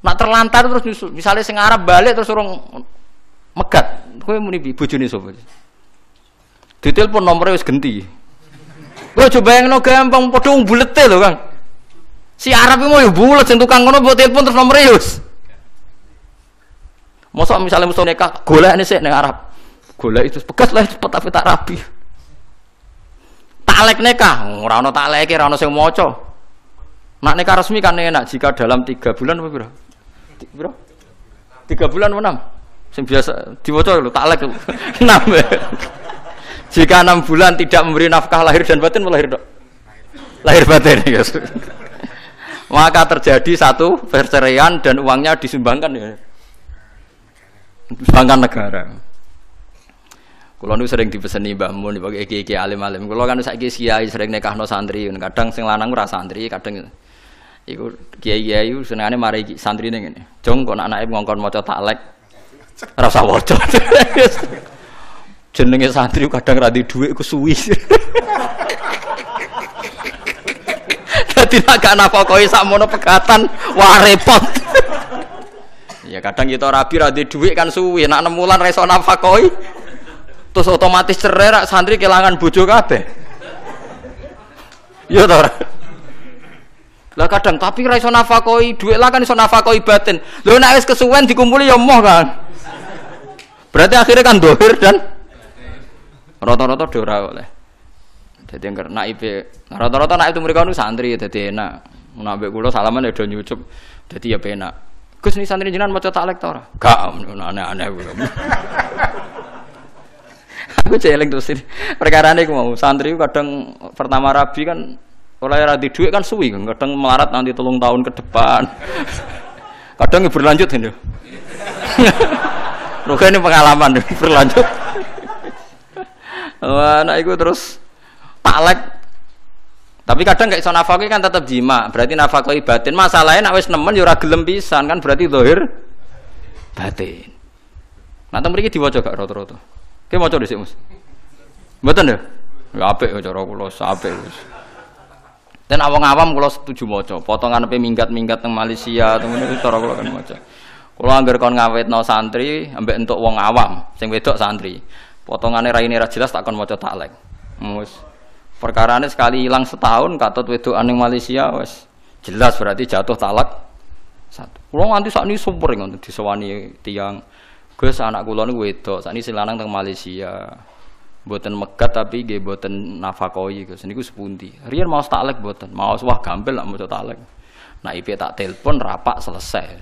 nak terlantar terus nyusul. Misalnya sing Arab balik terus urung megat. Kowe muni bojone sapa? Ditelepon nomere wis genti. Kowe coba bayangno gampang padha bulete lho, Kang. Si Arab iki mau yo bulet sing tukang ngono mbok telepon terus nomere wis. Mosok misalnya mesti nikah golekne sik ning Arab. Golek itu pegas lah cepet tapi tak rapi. Taklek nikah, ora ono takleke, ora ono sing maca. Nak nikah resmi kan enak jika dalam 3 bulan apa piro? 3 bulan apa 6? Sing biasa diwaca lho taklek 6. Jika 6 bulan tidak memberi nafkah lahir dan batin melahir dok. Lahir batin ya. Maka terjadi satu perceraian dan uangnya disumbangkan ya. Disumbangkan negara. Kulo nu sering dipeseni Mbah Mun dibagi iki alim-alim. Kulo kan saiki kiai sering nikahno santri, kadang sing lanang ora santri, kadang iku kiai-kiai senengane mari santrine ngene. Jong kok anake ngongkon maca taklek ora usah waca. Jenenge santri kadang ra di dhuwit ku suwi. Dadi nek gak nafakoi sakmono pegatan wah repot. Ya kadang kita rabi ra di dhuwit kan suwi, nek 6 wulan ra iso nafakoi. Terus otomatis cerai rak santri kelangan bojo kabeh. Iya ta ora? Lah kadang tapi ra iso nafakoi dhuwit lah kan iso nafakoi batin. Lho nek wis kesuwen dikumpuli ya moh kan. Berarti akhirnya kan dohir dan rata-rata do ora oleh. Dadi engger naibe rata-rata naib itu mereka nu santri dadi enak. Mun ambek kula salaman ya do nyucup dadi ya penak. Gus ni santri jenengan maca taklek ta ora? Gak aneh-aneh kuwi. Aku celeng terus ini perkara ini aku mau santri kadang pertama rabi kan oleh radi duit kan suwi kan kadang melarat nanti 3 tahun ke depan kadang berlanjut ini Ruga ini pengalaman berlanjut wah nah itu terus taklek tapi kadang kayak iso nafakoi kan tetap jima berarti nafakoi batin masalahnya nak wis nemen ya ora gelem pisan kan berarti zahir batin. Nah, teng mriki diwaca gak rata-rata? Ki maca dhisik, Mas. Mboten lho. Ya apik cara kula, apik wis. Dan awang-awam kula setuju maca. Potongan pe minggat-minggat teng Malaysia, teng ngene cara kula kan maca. Kula anggar kon ngawetno santri, ambek entuk wong awam, sing wedok santri. Potongane raine ra jelas tak kon maca taklek. Wis. Perkarane sekali hilang setahun katut wedokan ning Malaysia wis jelas berarti jatuh talak satu. Kula nganti sakniki super ngoten disewani tiyang. Gus anak kula niku wedok, sakniki sing lanang teng Malaysia. Mboten megat tapi nggih mboten nafakoi Gus. Niku sepundi. Riyen mau taklek mboten, mau wah gampil lak maca taklek. Nak IP tak telepon rapak selesai.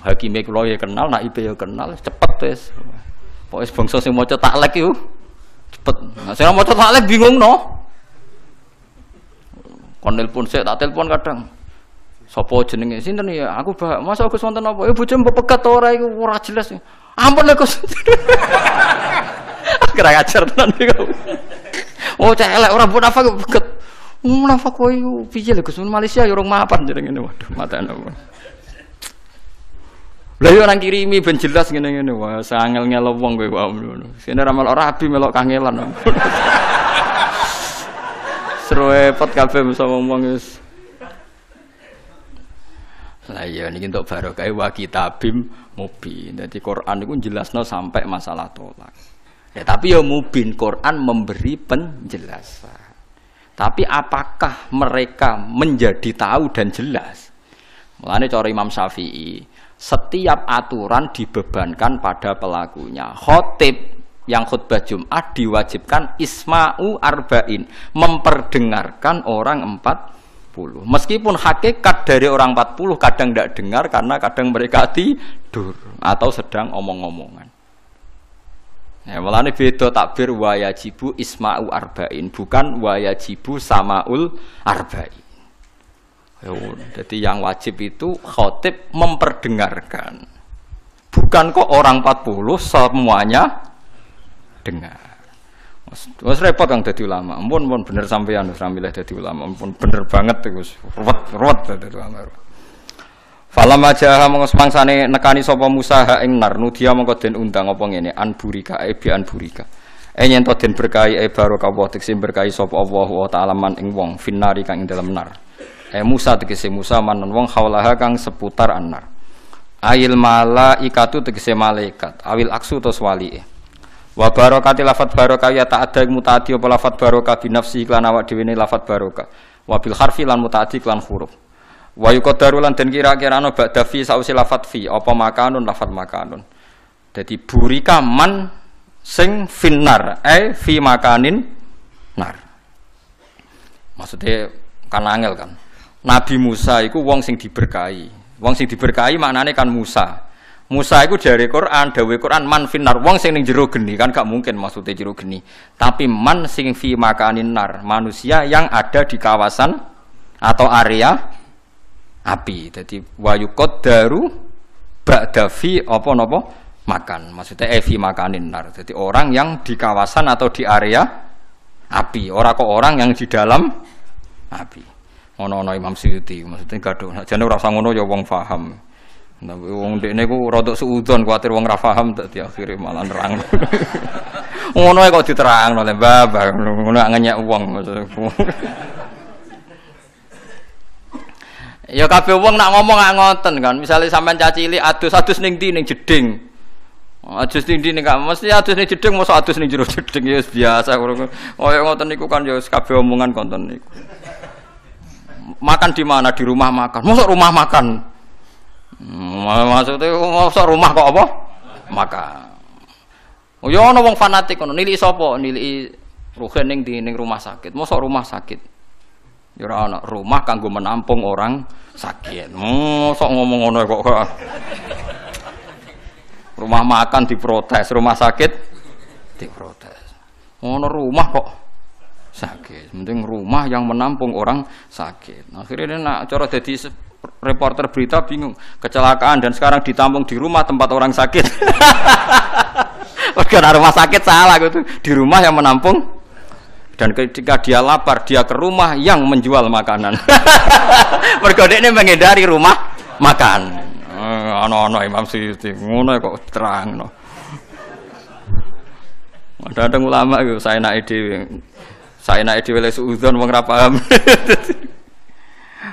Hakime kula ya kenal, nak IP ya kenal, cepet wis. Pokoke bangsa sing maca taklek iku cepet. Nah, sing maca taklek bingung no. Kon telepon sik tak telepon kadang. Sopo jenenge? Sinten ya? Aku Mbak. Masa Gus wonten apa? Ya bojo mbok pegat ora iku ora jelas. Ampun lho Gus. Kira ngajar tenan niku. Oh celek ora mbok nafak pegat. Nafak kowe iku piye lho Gus? Malaysia ya urung mapan jenenge. Waduh, matane apa. Lah yo nang kirimi ben jelas ngene-ngene. Wah, sangel-ngel wong kowe wae ngono. Sine ramal ora abi melok kangelan. Seru repot kabeh mesti ngomong wis. Lah iya niki entuk barokah wa kitabim mubin. Dadi Quran niku jelasno sampai masalah tolak. Ya tapi ya mubin Quran memberi penjelasan. Tapi apakah mereka menjadi tahu dan jelas? Mulane cara Imam Syafi'i, setiap aturan dibebankan pada pelakunya. Khatib yang khutbah Jumat diwajibkan isma'u arba'in, memperdengarkan orang 40. Meskipun hakikat dari orang 40 kadang tidak dengar karena kadang mereka tidur atau sedang omong-omongan. Ya, mulane beda takbir wa yajibu isma'u arba'in, bukan wa yajibu samaul arba'in. Jadi yang wajib itu khatib memperdengarkan. Bukan kok orang 40 semuanya dengar. Wes repot kang dadi ulama. Ampun bener sampean wis milih dadi ulama. Ampun bener banget iku. Ruwet dadi ulama. Falam aja mongko semangsane nekani sapa Musa ha ing nar nudia mongko den undang apa ngene anburika bi anburika. Yen to den berkahi barokah wa tekse berkahi sapa Allah wa ta'ala man ing wong finnari kang ing dalem nar. Musa tegese Musa manan wong haulaha kang seputar annar. Ail malaikatu tegese malaikat, awil aksu tos wali. Wa barakati lafat barokah ya ta'adda mutaaddi apa lafat barokah bi nafsi lan awak dhewe ne lafat barokah. Wa bil harfi lan mutaaddi lan huruf. Wa yuqaddaru lan den kira-kira ana ba'da fi sausi lafat fi apa makanun lafat makanun. Dadi burika man sing finnar fi makanin nar. Maksudnya kan angel kan. Nabi Musa iku wong sing diberkahi. Wong sing diberkahi maknane kan Musa. Musa itu dari Quran, dawuh Quran man finnar, wong sing ning jero geni kan gak mungkin maksudnya jero geni. Tapi man sing fi makanin nar, manusia yang ada di kawasan atau area api. Jadi wa yuqaddaru ba'da fi apa napa makan. Maksudnya fi makanin nar. Jadi orang yang di kawasan atau di area api, ora kok orang yang di dalam api. Ono Imam Suyuti maksudnya gaduh. Jane ora usah ngono ya wong paham. Nah, wong dekne ku rodok suudon kuwatir wong ra paham dadi akhire malah nerang. Ngono kok diterangno le babah ngono ngenyek wong maksudku. Ya kabeh wong nak ngomong gak ngoten kan. Misale sampean cacili adus-adus ning ndi ning jeding. Adus ning ndi ning gak mesti adus ning jeding mosok adus ning jero jeding ya biasa ngono. Kaya ngoten niku kan ya kabeh omongan konten niku. Makan di mana? Di rumah makan. Mosok rumah makan. Maksudnya masa rumah kok apa? Makan. Oh ya ana wong fanatik ngono, nilai sapa? Nilai ruhen ning rumah sakit. Masa rumah sakit. Ya ora ana rumah kanggo menampung orang sakit. Mosok ngomong ngono kok. Rumah makan diprotes, rumah sakit diprotes. Ono rumah kok sakit. Penting rumah yang menampung orang sakit. Akhirnya nak cara dadi reporter berita bingung, kecelakaan dan sekarang ditampung di rumah tempat orang sakit. Karena rumah sakit salah gitu, di rumah yang menampung. Dan ketika dia lapar, dia ke rumah yang menjual makanan. Mergo dekne menghindari rumah makan. Ana-ana Imam Suyuti ngono kok terangno. Kadang ulama itu saya naik dhewe lek suudzon wong ra paham.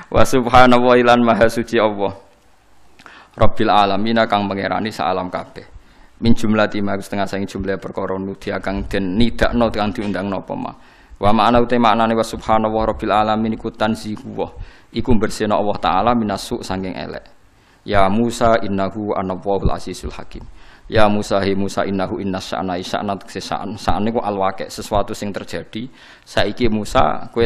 Wa subhanahu wa ilan maha suci Allah. Rabbil alamin kang pangerani sak alam kabeh. Min jumlati ma setengah saking jumlah perkara nudia kang den nidakno kang diundang napa ma. Wa ma'ana uta maknane wa subhanahu wa rabbil alamin iku tanzihu. Iku bersihna Allah taala minasu saking elek. Ya Musa innahu anawwahul azizul hakim. Ya Musa hi Musa innahu innas sya'na sa'nat sesaan. Sa'ane ku alwaqi sesuatu sing terjadi. Saiki Musa kowe